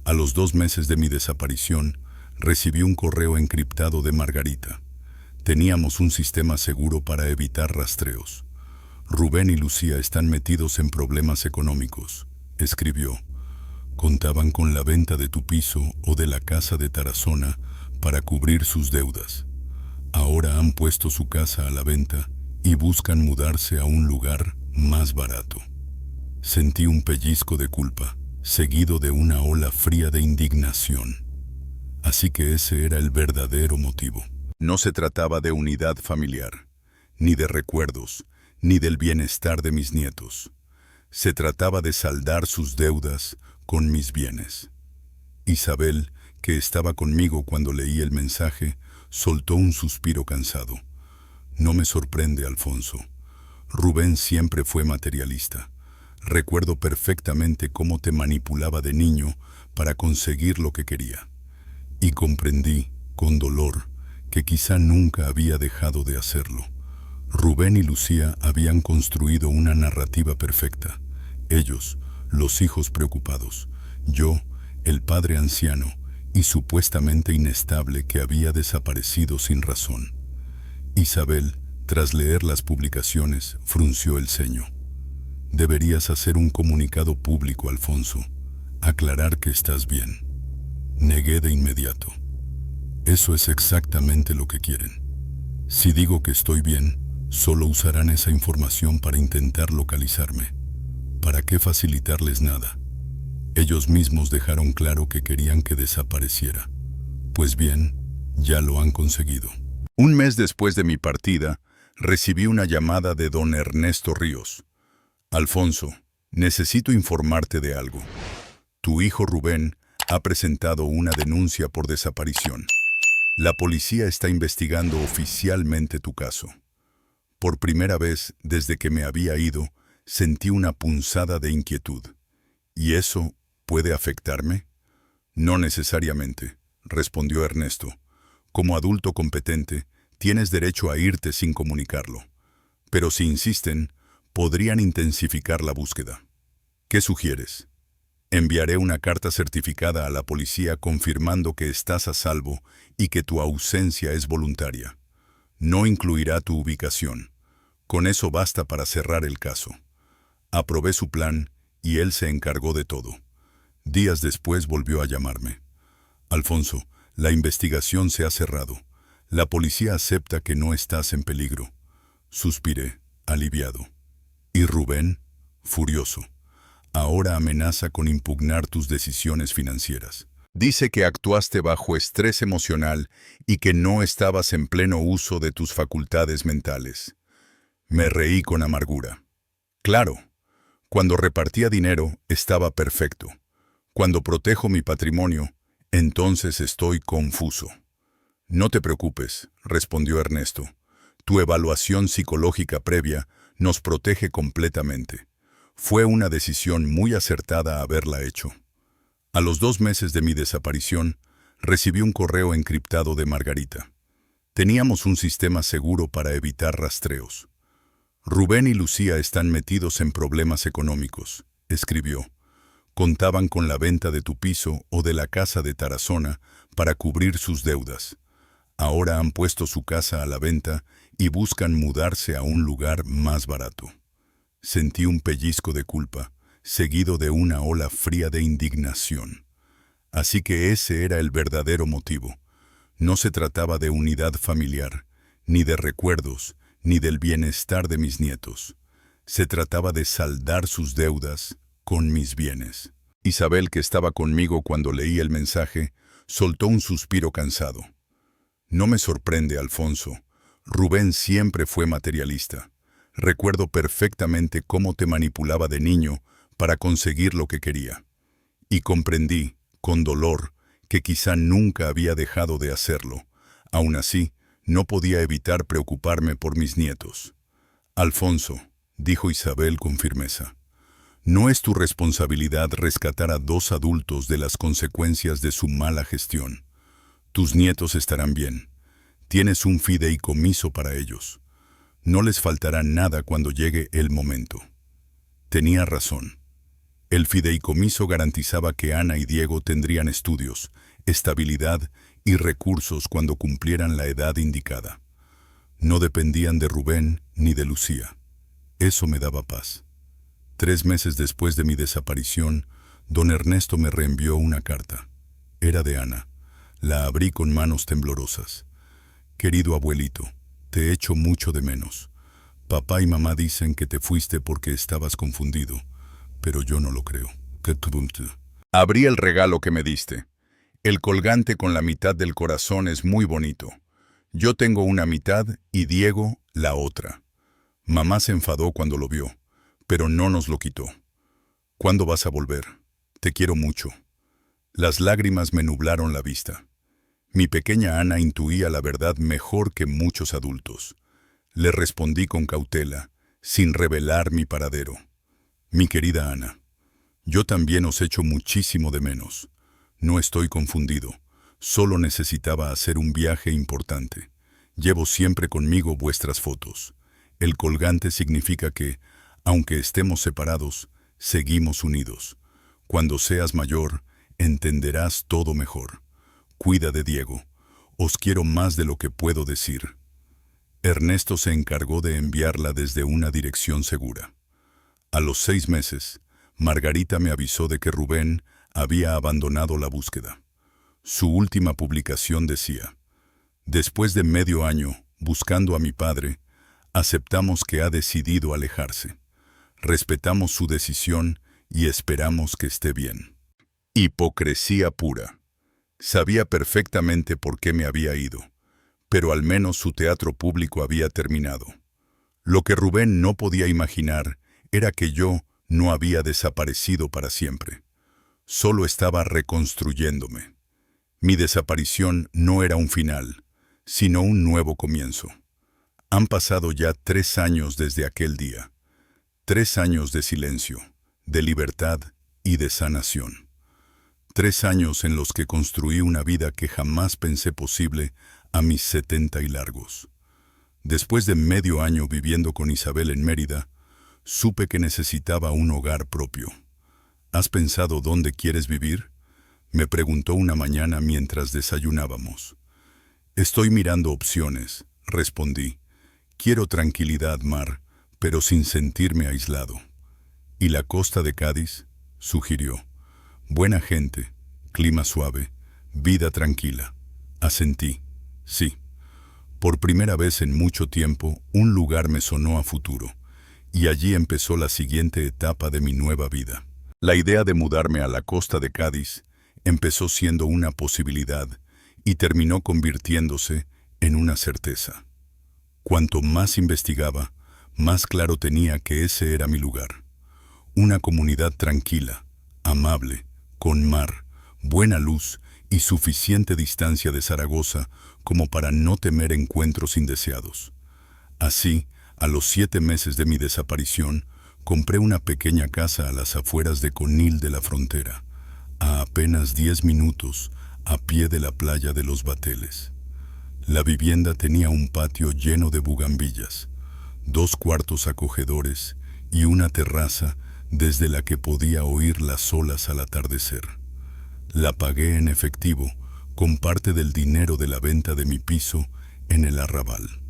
A: A los 2 meses de mi desaparición, recibí un correo encriptado de Margarita. Teníamos un sistema seguro para evitar rastreos. Rubén y Lucía están metidos en problemas económicos, escribió. Contaban con la venta de tu piso o de la casa de Tarazona para cubrir sus deudas. Ahora han puesto su casa a la venta y buscan mudarse a un lugar más barato. Sentí un pellizco de culpa, seguido de una ola fría de indignación. Así que ese era el verdadero motivo. No se trataba de unidad familiar, ni de recuerdos, ni del bienestar de mis nietos. Se trataba de saldar sus deudas con mis bienes. Isabel, que estaba conmigo cuando leí el mensaje, soltó un suspiro cansado. No me sorprende, Alfonso. Rubén siempre fue materialista. Recuerdo perfectamente cómo te manipulaba de niño para conseguir lo que quería. Y comprendí, con dolor, que quizá nunca había dejado de hacerlo. Rubén y Lucía habían construido una narrativa perfecta. Ellos, los hijos preocupados. Yo, el padre anciano y supuestamente inestable que había desaparecido sin razón. Isabel, tras leer las publicaciones, frunció el ceño. Deberías hacer un comunicado público, Alfonso. Aclarar que estás bien. Negué de inmediato. Eso es exactamente lo que quieren. Si digo que estoy bien, solo usarán esa información para intentar localizarme. ¿Para qué facilitarles nada? Ellos mismos dejaron claro que querían que desapareciera. Pues bien, Ya lo han conseguido. Un mes después de mi partida, recibí una llamada de don Ernesto Ríos. Alfonso, necesito informarte de algo. Tu hijo Rubén ha presentado una denuncia por desaparición. La policía está investigando oficialmente tu caso. Por primera vez desde que me había ido, sentí una punzada de inquietud. ¿Y eso puede afectarme? No necesariamente, respondió Ernesto. Como adulto competente, tienes derecho a irte sin comunicarlo. Pero si insisten, podrían intensificar la búsqueda. ¿Qué sugieres? Enviaré una carta certificada a la policía confirmando que estás a salvo y que tu ausencia es voluntaria. No incluirá tu ubicación. Con eso basta para cerrar el caso. Aprobé su plan y él se encargó de todo. Días después volvió a llamarme. Alfonso, la investigación se ha cerrado. La policía acepta que no estás en peligro. Suspiré, aliviado. ¿Y Rubén? Furioso. Ahora amenaza con impugnar tus decisiones financieras. Dice que actuaste bajo estrés emocional y que no estabas en pleno uso de tus facultades mentales. Me reí con amargura. Claro, cuando repartía dinero estaba perfecto. Cuando protejo mi patrimonio, entonces estoy confuso. No te preocupes, respondió Ernesto. Tu evaluación psicológica previa nos protege completamente. Fue una decisión muy acertada haberla hecho. A los 2 meses de mi desaparición, recibí un correo encriptado de Margarita. Teníamos un sistema seguro para evitar rastreos. Rubén y Lucía están metidos en problemas económicos, escribió. Contaban con la venta de tu piso o de la casa de Tarazona para cubrir sus deudas. Ahora han puesto su casa a la venta y buscan mudarse a un lugar más barato. Sentí un pellizco de culpa, seguido de una ola fría de indignación. Así que ese era el verdadero motivo. No se trataba de unidad familiar, ni de recuerdos, ni del bienestar de mis nietos. Se trataba de saldar sus deudas con mis bienes. Isabel, que estaba conmigo cuando leí el mensaje, soltó un suspiro cansado. No me sorprende, Alfonso. Rubén siempre fue materialista. Recuerdo perfectamente cómo te manipulaba de niño para conseguir lo que quería. Y comprendí, con dolor, que quizá nunca había dejado de hacerlo. Aún así, no podía evitar preocuparme por mis nietos. Alfonso, dijo Isabel con firmeza, no es tu responsabilidad rescatar a 2 adultos de las consecuencias de su mala gestión. Tus nietos estarán bien. Tienes un fideicomiso para ellos. No les faltará nada cuando llegue el momento. Tenía razón. El fideicomiso garantizaba que Ana y Diego tendrían estudios, estabilidad y recursos cuando cumplieran la edad indicada. No dependían de Rubén ni de Lucía. Eso me daba paz. 3 meses después de mi desaparición, don Ernesto me reenvió una carta. Era de Ana. La abrí con manos temblorosas. Querido abuelito, te echo mucho de menos. Papá y mamá dicen que te fuiste porque estabas confundido, pero yo no lo creo. Abrí el regalo que me diste. El colgante con la mitad del corazón es muy bonito. Yo tengo una mitad y Diego la otra. Mamá se enfadó cuando lo vio, pero no nos lo quitó. ¿Cuándo vas a volver? Te quiero mucho. Las lágrimas me nublaron la vista. Mi pequeña Ana intuía la verdad mejor que muchos adultos. Le respondí con cautela, sin revelar mi paradero. Mi querida Ana, yo también os echo muchísimo de menos. No estoy confundido, solo necesitaba hacer un viaje importante. Llevo siempre conmigo vuestras fotos. El colgante significa que, aunque estemos separados, seguimos unidos. Cuando seas mayor, entenderás todo mejor. Cuida de Diego. Os quiero más de lo que puedo decir. Ernesto se encargó de enviarla desde una dirección segura. A los 6 meses, Margarita me avisó de que Rubén había abandonado la búsqueda. Su última publicación decía: después de medio año buscando a mi padre, aceptamos que ha decidido alejarse. Respetamos su decisión y esperamos que esté bien. Hipocresía pura. Sabía perfectamente por qué me había ido, pero al menos su teatro público había terminado. Lo que Rubén no podía imaginar era que yo no había desaparecido para siempre. Solo estaba reconstruyéndome. Mi desaparición no era un final, sino un nuevo comienzo. Han pasado ya 3 años desde aquel día. 3 años de silencio, de libertad y de sanación. 3 años en los que construí una vida que jamás pensé posible a mis 70 y largos. Después de medio año viviendo con Isabel en Mérida, supe que necesitaba un hogar propio. ¿Has pensado dónde quieres vivir?, me preguntó una mañana mientras desayunábamos. Estoy mirando opciones, respondí. Quiero tranquilidad, mar, pero sin sentirme aislado. ¿Y la costa de Cádiz?, sugirió. Buena gente, clima suave, vida tranquila. Asentí. Sí. Por primera vez en mucho tiempo, un lugar me sonó a futuro, y allí empezó la siguiente etapa de mi nueva vida. La idea de mudarme a la costa de Cádiz empezó siendo una posibilidad y terminó convirtiéndose en una certeza. Cuanto más investigaba, más claro tenía que ese era mi lugar. Una comunidad tranquila, amable, con mar, buena luz y suficiente distancia de Zaragoza como para no temer encuentros indeseados. Así, a los 7 meses de mi desaparición, compré una pequeña casa a las afueras de Conil de la Frontera, a apenas 10 minutos a pie de la playa de Los Bateles. La vivienda tenía un patio lleno de bugambillas, 2 cuartos acogedores y una terraza desde la que podía oír las olas al atardecer. La pagué en efectivo con parte del dinero de la venta de mi piso en el Arrabal.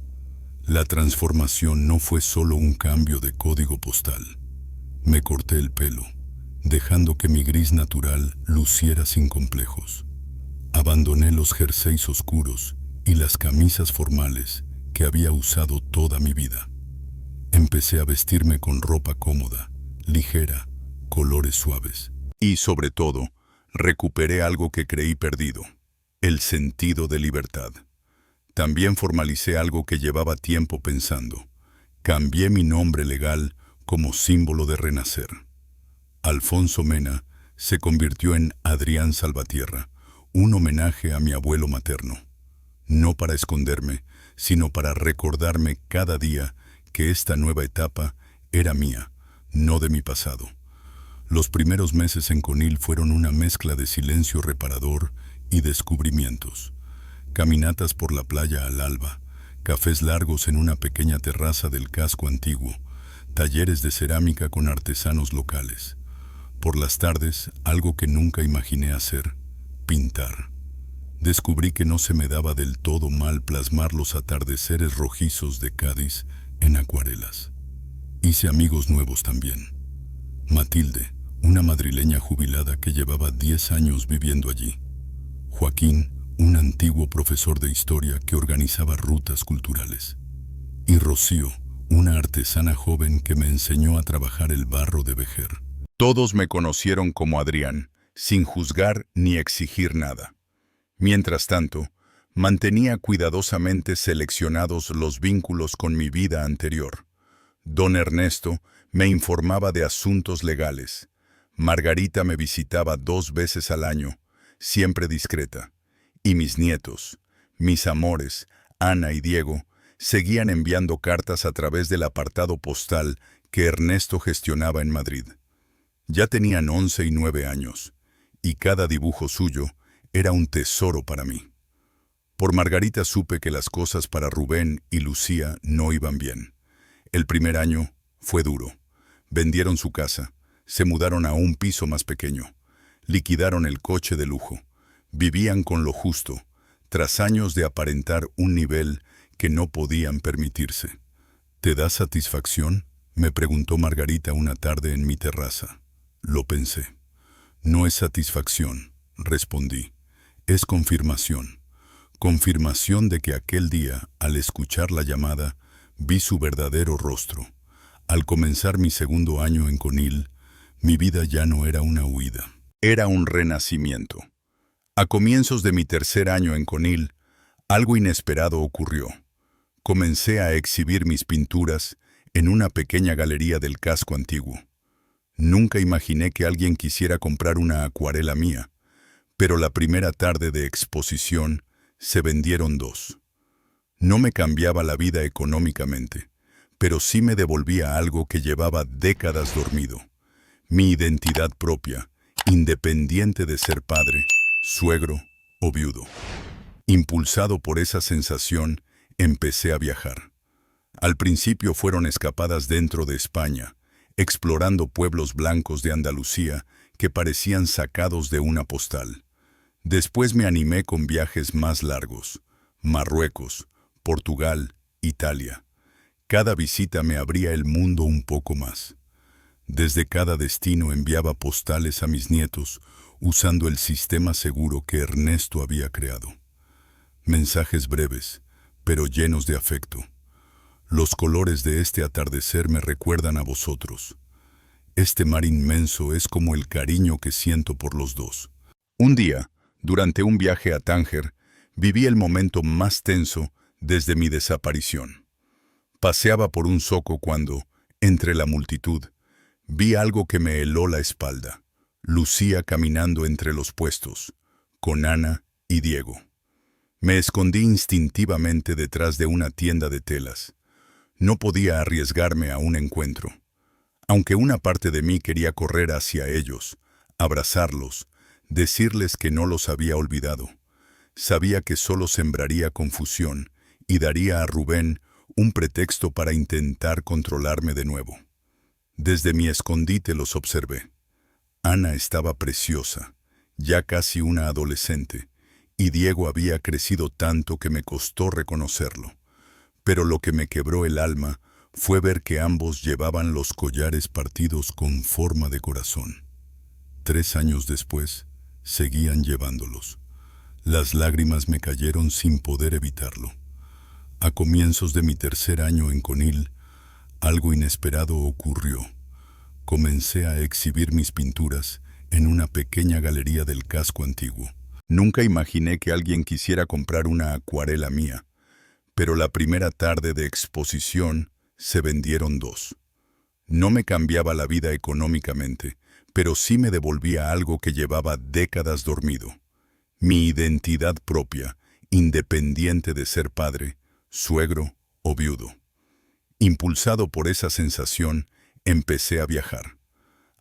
A: La transformación no fue solo un cambio de código postal. Me corté el pelo, dejando que mi gris natural luciera sin complejos. Abandoné los jerseys oscuros y las camisas formales que había usado toda mi vida. Empecé a vestirme con ropa cómoda, ligera, colores suaves. Y sobre todo, recuperé algo que creí perdido, el sentido de libertad. También formalicé algo que llevaba tiempo pensando. Cambié mi nombre legal como símbolo de renacer. Alfonso Mena se convirtió en Adrián Salvatierra, un homenaje a mi abuelo materno. No para esconderme, sino para recordarme cada día que esta nueva etapa era mía, no de mi pasado. Los primeros meses en Conil fueron una mezcla de silencio reparador y descubrimientos. Caminatas por la playa al alba, cafés largos en una pequeña terraza del casco antiguo, talleres de cerámica con artesanos locales. Por las tardes, algo que nunca imaginé hacer, pintar. Descubrí que no se me daba del todo mal plasmar los atardeceres rojizos de Cádiz en acuarelas. Hice amigos nuevos también. Matilde, una madrileña jubilada que llevaba 10 años viviendo allí. Joaquín, un antiguo profesor de historia que organizaba rutas culturales. Y Rocío, una artesana joven que me enseñó a trabajar el barro de Vejer. Todos me conocieron como Adrián, sin juzgar ni exigir nada. Mientras tanto, mantenía cuidadosamente seleccionados los vínculos con mi vida anterior. Don Ernesto me informaba de asuntos legales. Margarita me visitaba 2 veces al año, siempre discreta. Y mis nietos, mis amores, Ana y Diego, seguían enviando cartas a través del apartado postal que Ernesto gestionaba en Madrid. Ya tenían 11 y 9 años, y cada dibujo suyo era un tesoro para mí. Por Margarita supe que las cosas para Rubén y Lucía no iban bien. El primer año fue duro. Vendieron su casa, se mudaron a un piso más pequeño, liquidaron el coche de lujo, vivían con lo justo, tras años de aparentar un nivel que no podían permitirse. ¿Te da satisfacción?, me preguntó Margarita una tarde en mi terraza. Lo pensé. No es satisfacción, respondí. Es confirmación. Confirmación de que aquel día, al escuchar la llamada, vi su verdadero rostro. Al comenzar mi segundo año en Conil, mi vida ya no era una huida. Era un renacimiento. A comienzos de mi tercer año en Conil, algo inesperado ocurrió. Comencé a exhibir mis pinturas en una pequeña galería del casco antiguo. Nunca imaginé que alguien quisiera comprar una acuarela mía, pero la primera tarde de exposición se vendieron 2. No me cambiaba la vida económicamente, pero sí me devolvía algo que llevaba décadas dormido: mi identidad propia, independiente de ser padre, suegro o viudo. Impulsado por esa sensación, empecé a viajar. Al principio fueron escapadas dentro de España, explorando pueblos blancos de Andalucía que parecían sacados de una postal. Después me animé con viajes más largos: Marruecos, Portugal, Italia. Cada visita me abría el mundo un poco más. Desde cada destino enviaba postales a mis nietos, usando el sistema seguro que Ernesto había creado. Mensajes breves, pero llenos de afecto. Los colores de este atardecer me recuerdan a vosotros. Este mar inmenso es como el cariño que siento por los dos. Un día, durante un viaje a Tánger, viví el momento más tenso desde mi desaparición. Paseaba por un zoco cuando, entre la multitud, vi algo que me heló la espalda. Lucía caminando entre los puestos, con Ana y Diego. Me escondí instintivamente detrás de una tienda de telas. No podía arriesgarme a un encuentro. Aunque una parte de mí quería correr hacia ellos, abrazarlos, decirles que no los había olvidado. Sabía que solo sembraría confusión y daría a Rubén un pretexto para intentar controlarme de nuevo. Desde mi escondite los observé. Ana estaba preciosa, ya casi una adolescente, y Diego había crecido tanto que me costó reconocerlo. Pero lo que me quebró el alma fue ver que ambos llevaban los collares partidos con forma de corazón. 3 años después, seguían llevándolos. Las lágrimas me cayeron sin poder evitarlo. A comienzos de mi tercer año en Conil, algo inesperado ocurrió. Comencé a exhibir mis pinturas en una pequeña galería del casco antiguo. Nunca imaginé que alguien quisiera comprar una acuarela mía, pero la primera tarde de exposición se vendieron 2. No me cambiaba la vida económicamente, pero sí me devolvía algo que llevaba décadas dormido: mi identidad propia, independiente de ser padre, suegro o viudo. Impulsado por esa sensación, empecé a viajar.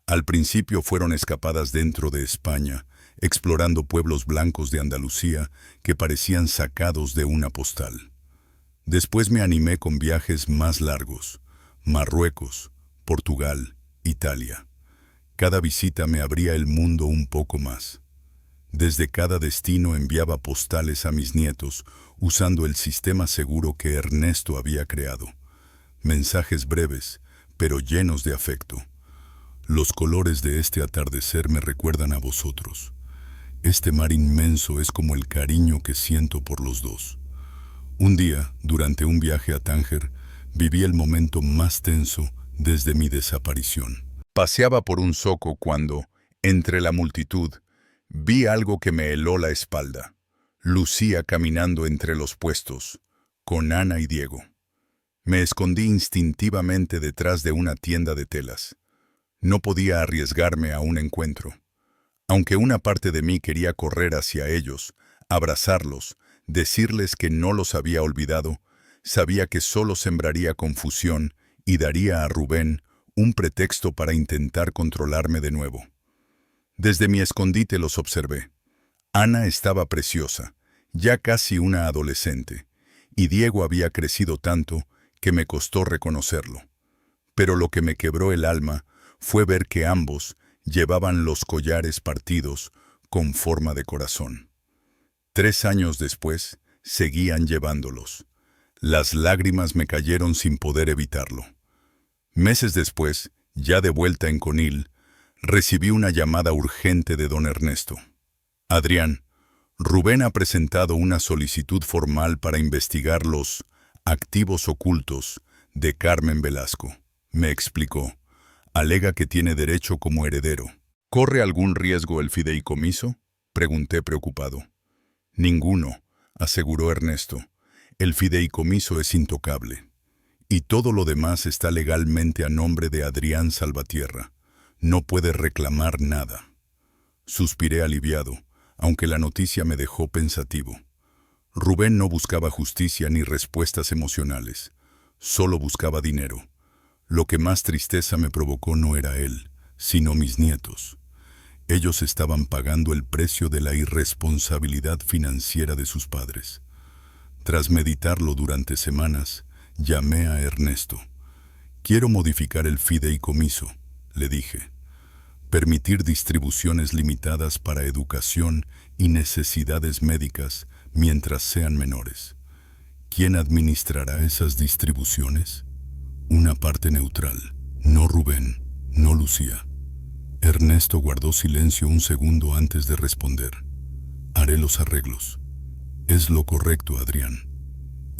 A: Al principio fueron escapadas dentro de España, explorando pueblos blancos de Andalucía que parecían sacados de una postal. Después me animé con viajes más largos: Marruecos, Portugal, Italia. Cada visita me abría el mundo un poco más. Desde cada destino enviaba postales a mis nietos, usando el sistema seguro que Ernesto había creado. Mensajes breves, pero llenos de afecto. Los colores de este atardecer me recuerdan a vosotros. Este mar inmenso es como el cariño que siento por los dos. Un día, durante un viaje a Tánger, viví el momento más tenso desde mi desaparición. Paseaba por un zoco cuando, entre la multitud, vi algo que me heló la espalda. Lucía caminando entre los puestos, con Ana y Diego. Me escondí instintivamente detrás de una tienda de telas. No podía arriesgarme a un encuentro. Aunque una parte de mí quería correr hacia ellos, abrazarlos, decirles que no los había olvidado, sabía que solo sembraría confusión y daría a Rubén un pretexto para intentar controlarme de nuevo. Desde mi escondite los observé. Ana estaba preciosa, ya casi una adolescente, y Diego había crecido tanto que me costó reconocerlo. Pero lo que me quebró el alma fue ver que ambos llevaban los collares partidos con forma de corazón. 3 años después, seguían llevándolos. Las lágrimas me cayeron sin poder evitarlo. Meses después, ya de vuelta en Conil, recibí una llamada urgente de don Ernesto. Adrián, Rubén ha presentado una solicitud formal para investigar los activos ocultos de Carmen Velasco. Me explicó. Alega que tiene derecho como heredero. ¿Corre algún riesgo el fideicomiso? Pregunté preocupado. Ninguno, aseguró Ernesto. El fideicomiso es intocable. Y todo lo demás está legalmente a nombre de Adrián Salvatierra. No puede reclamar nada. Suspiré aliviado, aunque la noticia me dejó pensativo. Rubén no buscaba justicia ni respuestas emocionales. Solo buscaba dinero. Lo que más tristeza me provocó no era él, sino mis nietos. Ellos estaban pagando el precio de la irresponsabilidad financiera de sus padres. Tras meditarlo durante semanas, llamé a Ernesto. Quiero modificar el fideicomiso, le dije. Permitir distribuciones limitadas para educación y necesidades médicas mientras sean menores. ¿Quién administrará esas distribuciones? Una parte neutral, no Rubén, no Lucía. Ernesto guardó silencio un segundo antes de responder. Haré los arreglos. Es lo correcto, Adrián.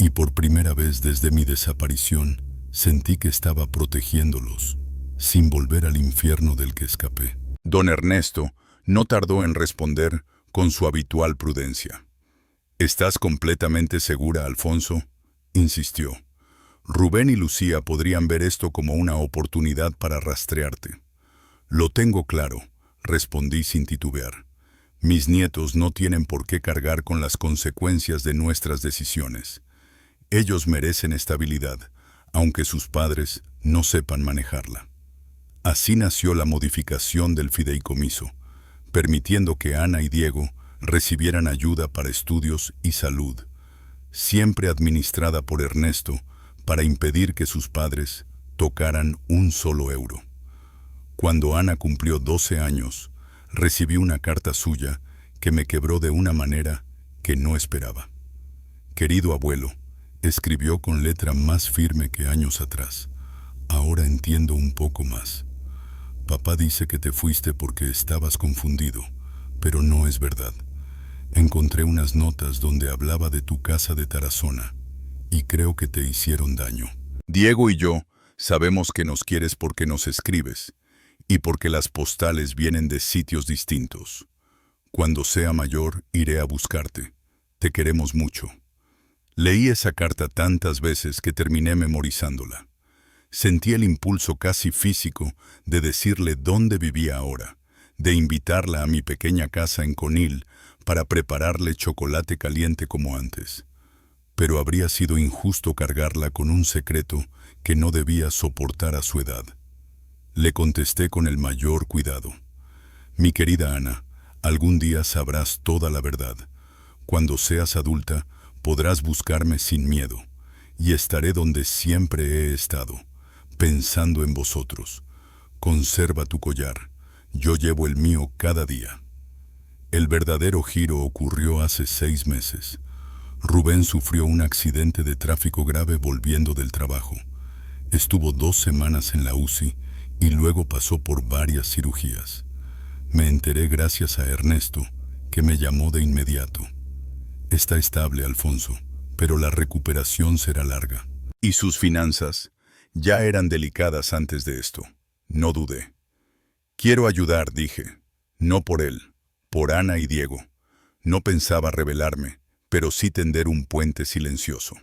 A: Y por primera vez desde mi desaparición, sentí que estaba protegiéndolos, sin volver al infierno del que escapé. Don Ernesto no tardó en responder con su habitual prudencia. ¿Estás completamente segura, Alfonso?, insistió. Rubén y Lucía podrían ver esto como una oportunidad para rastrearte. Lo tengo claro, respondí sin titubear. Mis nietos no tienen por qué cargar con las consecuencias de nuestras decisiones. Ellos merecen estabilidad, aunque sus padres no sepan manejarla. Así nació la modificación del fideicomiso, permitiendo que Ana y Diego recibieran ayuda para estudios y salud, siempre administrada por Ernesto para impedir que sus padres tocaran un solo euro. Cuando Ana cumplió 12 años, recibí una carta suya que me quebró de una manera que no esperaba. Querido abuelo, escribió con letra más firme que años atrás. Ahora entiendo un poco más. Papá dice que te fuiste porque estabas confundido, pero no es verdad. Encontré unas notas donde hablaba de tu casa de Tarazona, y creo que te hicieron daño. Diego y yo sabemos que nos quieres porque nos escribes, y porque las postales vienen de sitios distintos. Cuando sea mayor, iré a buscarte. Te queremos mucho. Leí esa carta tantas veces que terminé memorizándola. Sentí el impulso casi físico de decirle dónde vivía ahora, de invitarla a mi pequeña casa en Conil para prepararle chocolate caliente como antes. Pero habría sido injusto cargarla con un secreto que no debía soportar a su edad. Le contesté con el mayor cuidado. Mi querida Ana, algún día sabrás toda la verdad. Cuando seas adulta, podrás buscarme sin miedo, y estaré donde siempre he estado, pensando en vosotros. Conserva tu collar, yo llevo el mío cada día. El verdadero giro ocurrió hace 6 meses. Rubén sufrió un accidente de tráfico grave volviendo del trabajo. Estuvo 2 semanas en la UCI y luego pasó por varias cirugías. Me enteré gracias a Ernesto, que me llamó de inmediato. Está estable, Alfonso, pero la recuperación será larga. ¿Y sus finanzas? Ya eran delicadas antes de esto. No dudé. Quiero ayudar, dije. No por él, por Ana y Diego. No pensaba rebelarme, pero sí tender un puente silencioso.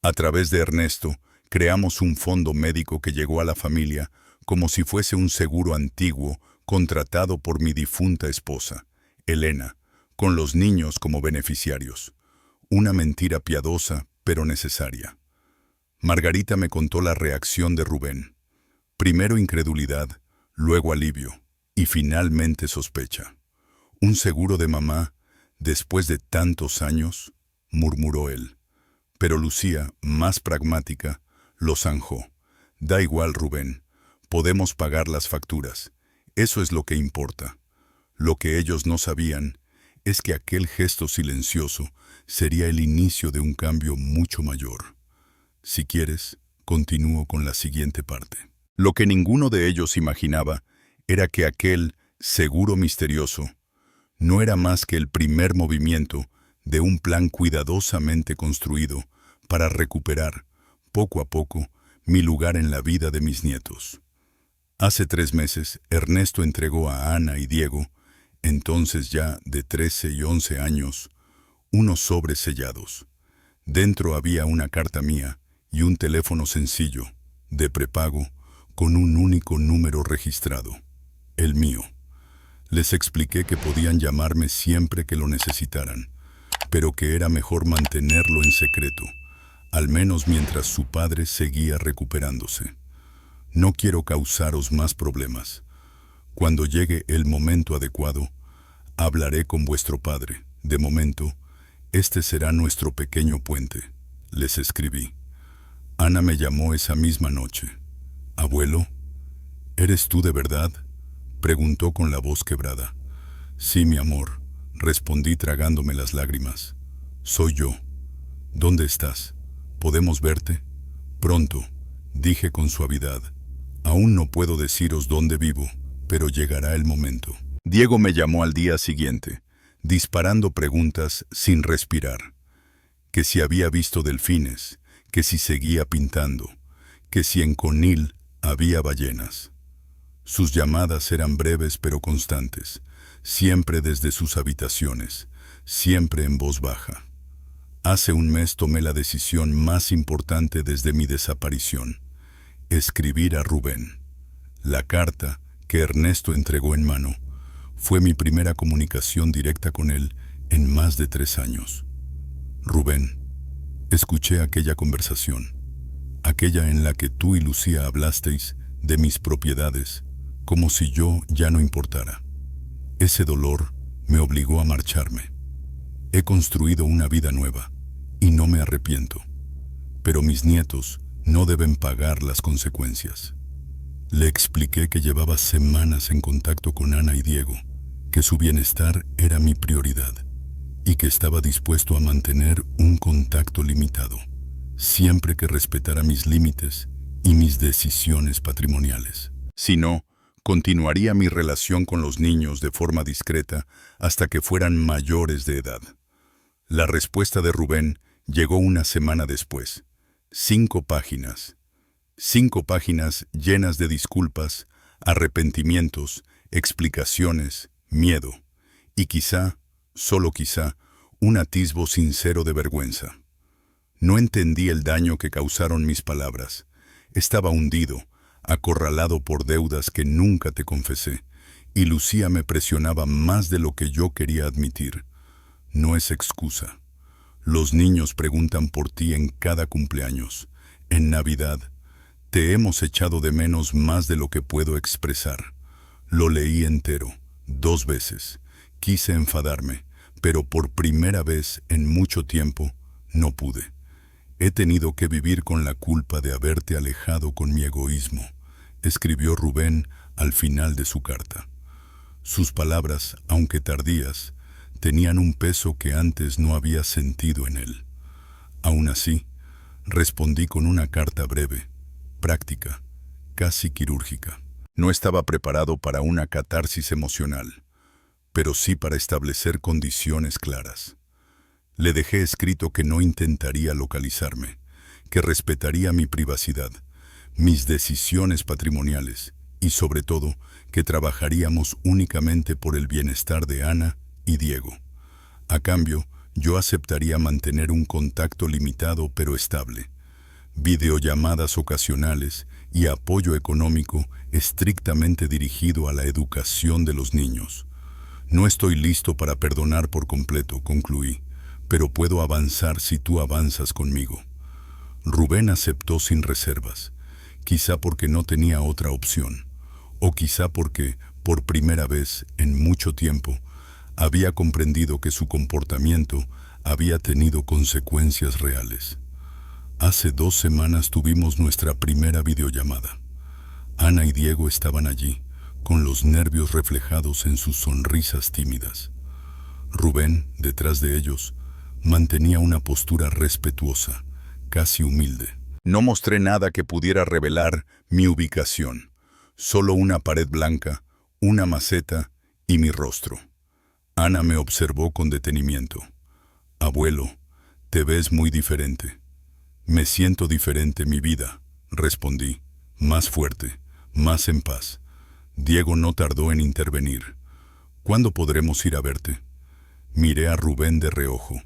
A: A través de Ernesto, creamos un fondo médico que llegó a la familia como si fuese un seguro antiguo contratado por mi difunta esposa, Elena, con los niños como beneficiarios. Una mentira piadosa, pero necesaria. Margarita me contó la reacción de Rubén. Primero incredulidad, luego alivio, y finalmente sospecha. ¿Un seguro de mamá, después de tantos años?, murmuró él. Pero Lucía, más pragmática, lo zanjó. Da igual, Rubén. Podemos pagar las facturas. Eso es lo que importa. Lo que ellos no sabían es que aquel gesto silencioso sería el inicio de un cambio mucho mayor. Si quieres, continúo con la siguiente parte. Lo que ninguno de ellos imaginaba era que aquel seguro misterioso no era más que el primer movimiento de un plan cuidadosamente construido para recuperar, poco a poco, mi lugar en la vida de mis nietos. Hace 3 meses, Ernesto entregó a Ana y Diego entonces ya de 13 y 11 años, unos sobres sellados. Dentro había una carta mía y un teléfono sencillo, de prepago, con un único número registrado, el mío. Les expliqué que podían llamarme siempre que lo necesitaran, pero que era mejor mantenerlo en secreto, al menos mientras su padre seguía recuperándose. No quiero causaros más problemas. Cuando llegue el momento adecuado, hablaré con vuestro padre. De momento, este será nuestro pequeño puente. Les escribí. Ana me llamó esa misma noche. Abuelo, ¿eres tú de verdad?, preguntó con la voz quebrada. Sí, mi amor, respondí tragándome las lágrimas. Soy yo. ¿Dónde estás? ¿Podemos verte? Pronto, dije con suavidad. Aún no puedo deciros dónde vivo, pero llegará el momento. Diego me llamó al día siguiente, disparando preguntas sin respirar. Que si había visto delfines, que si seguía pintando, que si en Conil había ballenas. Sus llamadas eran breves pero constantes, siempre desde sus habitaciones, siempre en voz baja. Hace un mes tomé la decisión más importante desde mi desaparición: escribir a Rubén. La carta que Ernesto entregó en mano fue mi primera comunicación directa con él en más de 3 años. Rubén, escuché aquella conversación, aquella en la que tú y Lucía hablasteis de mis propiedades, como si yo ya no importara. Ese dolor me obligó a marcharme. He construido una vida nueva y no me arrepiento, pero mis nietos no deben pagar las consecuencias. Le expliqué que llevaba semanas en contacto con Ana y Diego, que su bienestar era mi prioridad y que estaba dispuesto a mantener un contacto limitado, siempre que respetara mis límites y mis decisiones patrimoniales. Si no, continuaría mi relación con los niños de forma discreta hasta que fueran mayores de edad. La respuesta de Rubén llegó una semana después. 5 páginas. 5 páginas llenas de disculpas, arrepentimientos, explicaciones, miedo y quizá, solo quizá, un atisbo sincero de vergüenza. No entendí el daño que causaron mis palabras. Estaba hundido, acorralado por deudas que nunca te confesé, y Lucía me presionaba más de lo que yo quería admitir. No es excusa. Los niños preguntan por ti en cada cumpleaños, en Navidad. Te hemos echado de menos más de lo que puedo expresar. Lo leí entero, 2 veces. Quise enfadarme, pero por primera vez en mucho tiempo no pude. He tenido que vivir con la culpa de haberte alejado con mi egoísmo, escribió Rubén al final de su carta. Sus palabras, aunque tardías, tenían un peso que antes no había sentido en él. Aún así, respondí con una carta breve, práctica, casi quirúrgica. No estaba preparado para una catarsis emocional, pero sí para establecer condiciones claras. Le dejé escrito que no intentaría localizarme, que respetaría mi privacidad, mis decisiones patrimoniales y, sobre todo, que trabajaríamos únicamente por el bienestar de Ana y Diego. A cambio, yo aceptaría mantener un contacto limitado pero estable, videollamadas ocasionales y apoyo económico estrictamente dirigido a la educación de los niños. No estoy listo para perdonar por completo, concluí, pero puedo avanzar si tú avanzas conmigo. Rubén aceptó sin reservas, quizá porque no tenía otra opción, o quizá porque, por primera vez en mucho tiempo, había comprendido que su comportamiento había tenido consecuencias reales. Hace 2 semanas tuvimos nuestra primera videollamada. Ana y Diego estaban allí, con los nervios reflejados en sus sonrisas tímidas. Rubén, detrás de ellos, mantenía una postura respetuosa, casi humilde. No mostré nada que pudiera revelar mi ubicación, solo una pared blanca, una maceta y mi rostro. Ana me observó con detenimiento. Abuelo, te ves muy diferente. Me siento diferente, mi vida, respondí, más fuerte, más en paz. Diego no tardó en intervenir. ¿Cuándo podremos ir a verte? Miré a Rubén de reojo.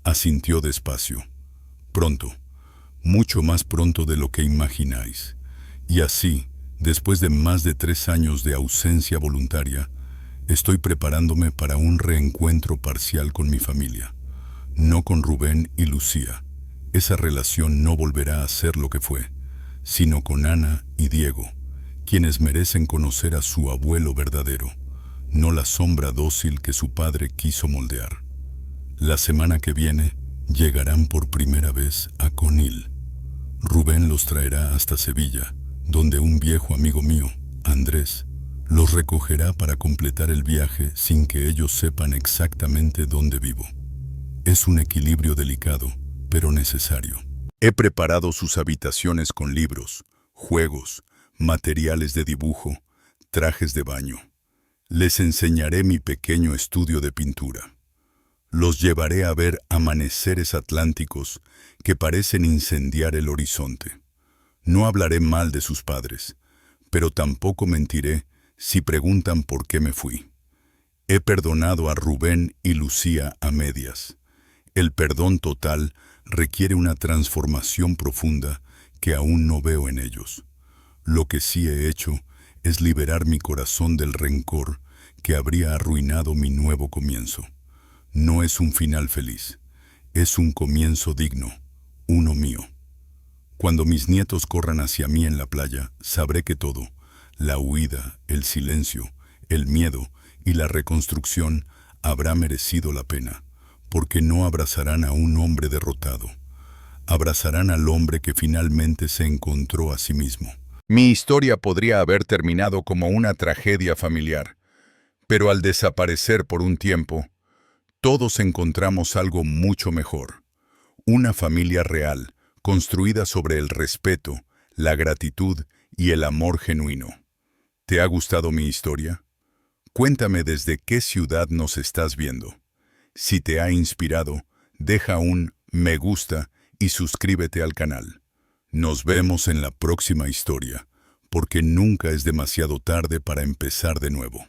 A: Asintió despacio. Pronto, mucho más pronto de lo que imagináis. Y así, después de más de 3 años de ausencia voluntaria, estoy preparándome para un reencuentro parcial con mi familia. No con Rubén y Lucía. Esa relación no volverá a ser lo que fue, sino con Ana y Diego, quienes merecen conocer a su abuelo verdadero, no la sombra dócil que su padre quiso moldear. La semana que viene llegarán por primera vez a Conil. Rubén los traerá hasta Sevilla, donde un viejo amigo mío, Andrés, los recogerá para completar el viaje sin que ellos sepan exactamente dónde vivo. Es un equilibrio delicado, pero necesario. He preparado sus habitaciones con libros, juegos, materiales de dibujo, trajes de baño. Les enseñaré mi pequeño estudio de pintura. Los llevaré a ver amaneceres atlánticos que parecen incendiar el horizonte. No hablaré mal de sus padres, pero tampoco mentiré si preguntan por qué me fui. He perdonado a Rubén y Lucía a medias. El perdón total requiere una transformación profunda que aún no veo en ellos. Lo que sí he hecho es liberar mi corazón del rencor que habría arruinado mi nuevo comienzo. No es un final feliz, es un comienzo digno, uno mío. Cuando mis nietos corran hacia mí en la playa, sabré que todo, la huida, el silencio, el miedo y la reconstrucción, habrá merecido la pena, porque no abrazarán a un hombre derrotado. Abrazarán al hombre que finalmente se encontró a sí mismo. Mi historia podría haber terminado como una tragedia familiar, pero al desaparecer por un tiempo, todos encontramos algo mucho mejor. Una familia real, construida sobre el respeto, la gratitud y el amor genuino. ¿Te ha gustado mi historia? Cuéntame desde qué ciudad nos estás viendo. Si te ha inspirado, deja un me gusta y suscríbete al canal. Nos vemos en la próxima historia, porque nunca es demasiado tarde para empezar de nuevo.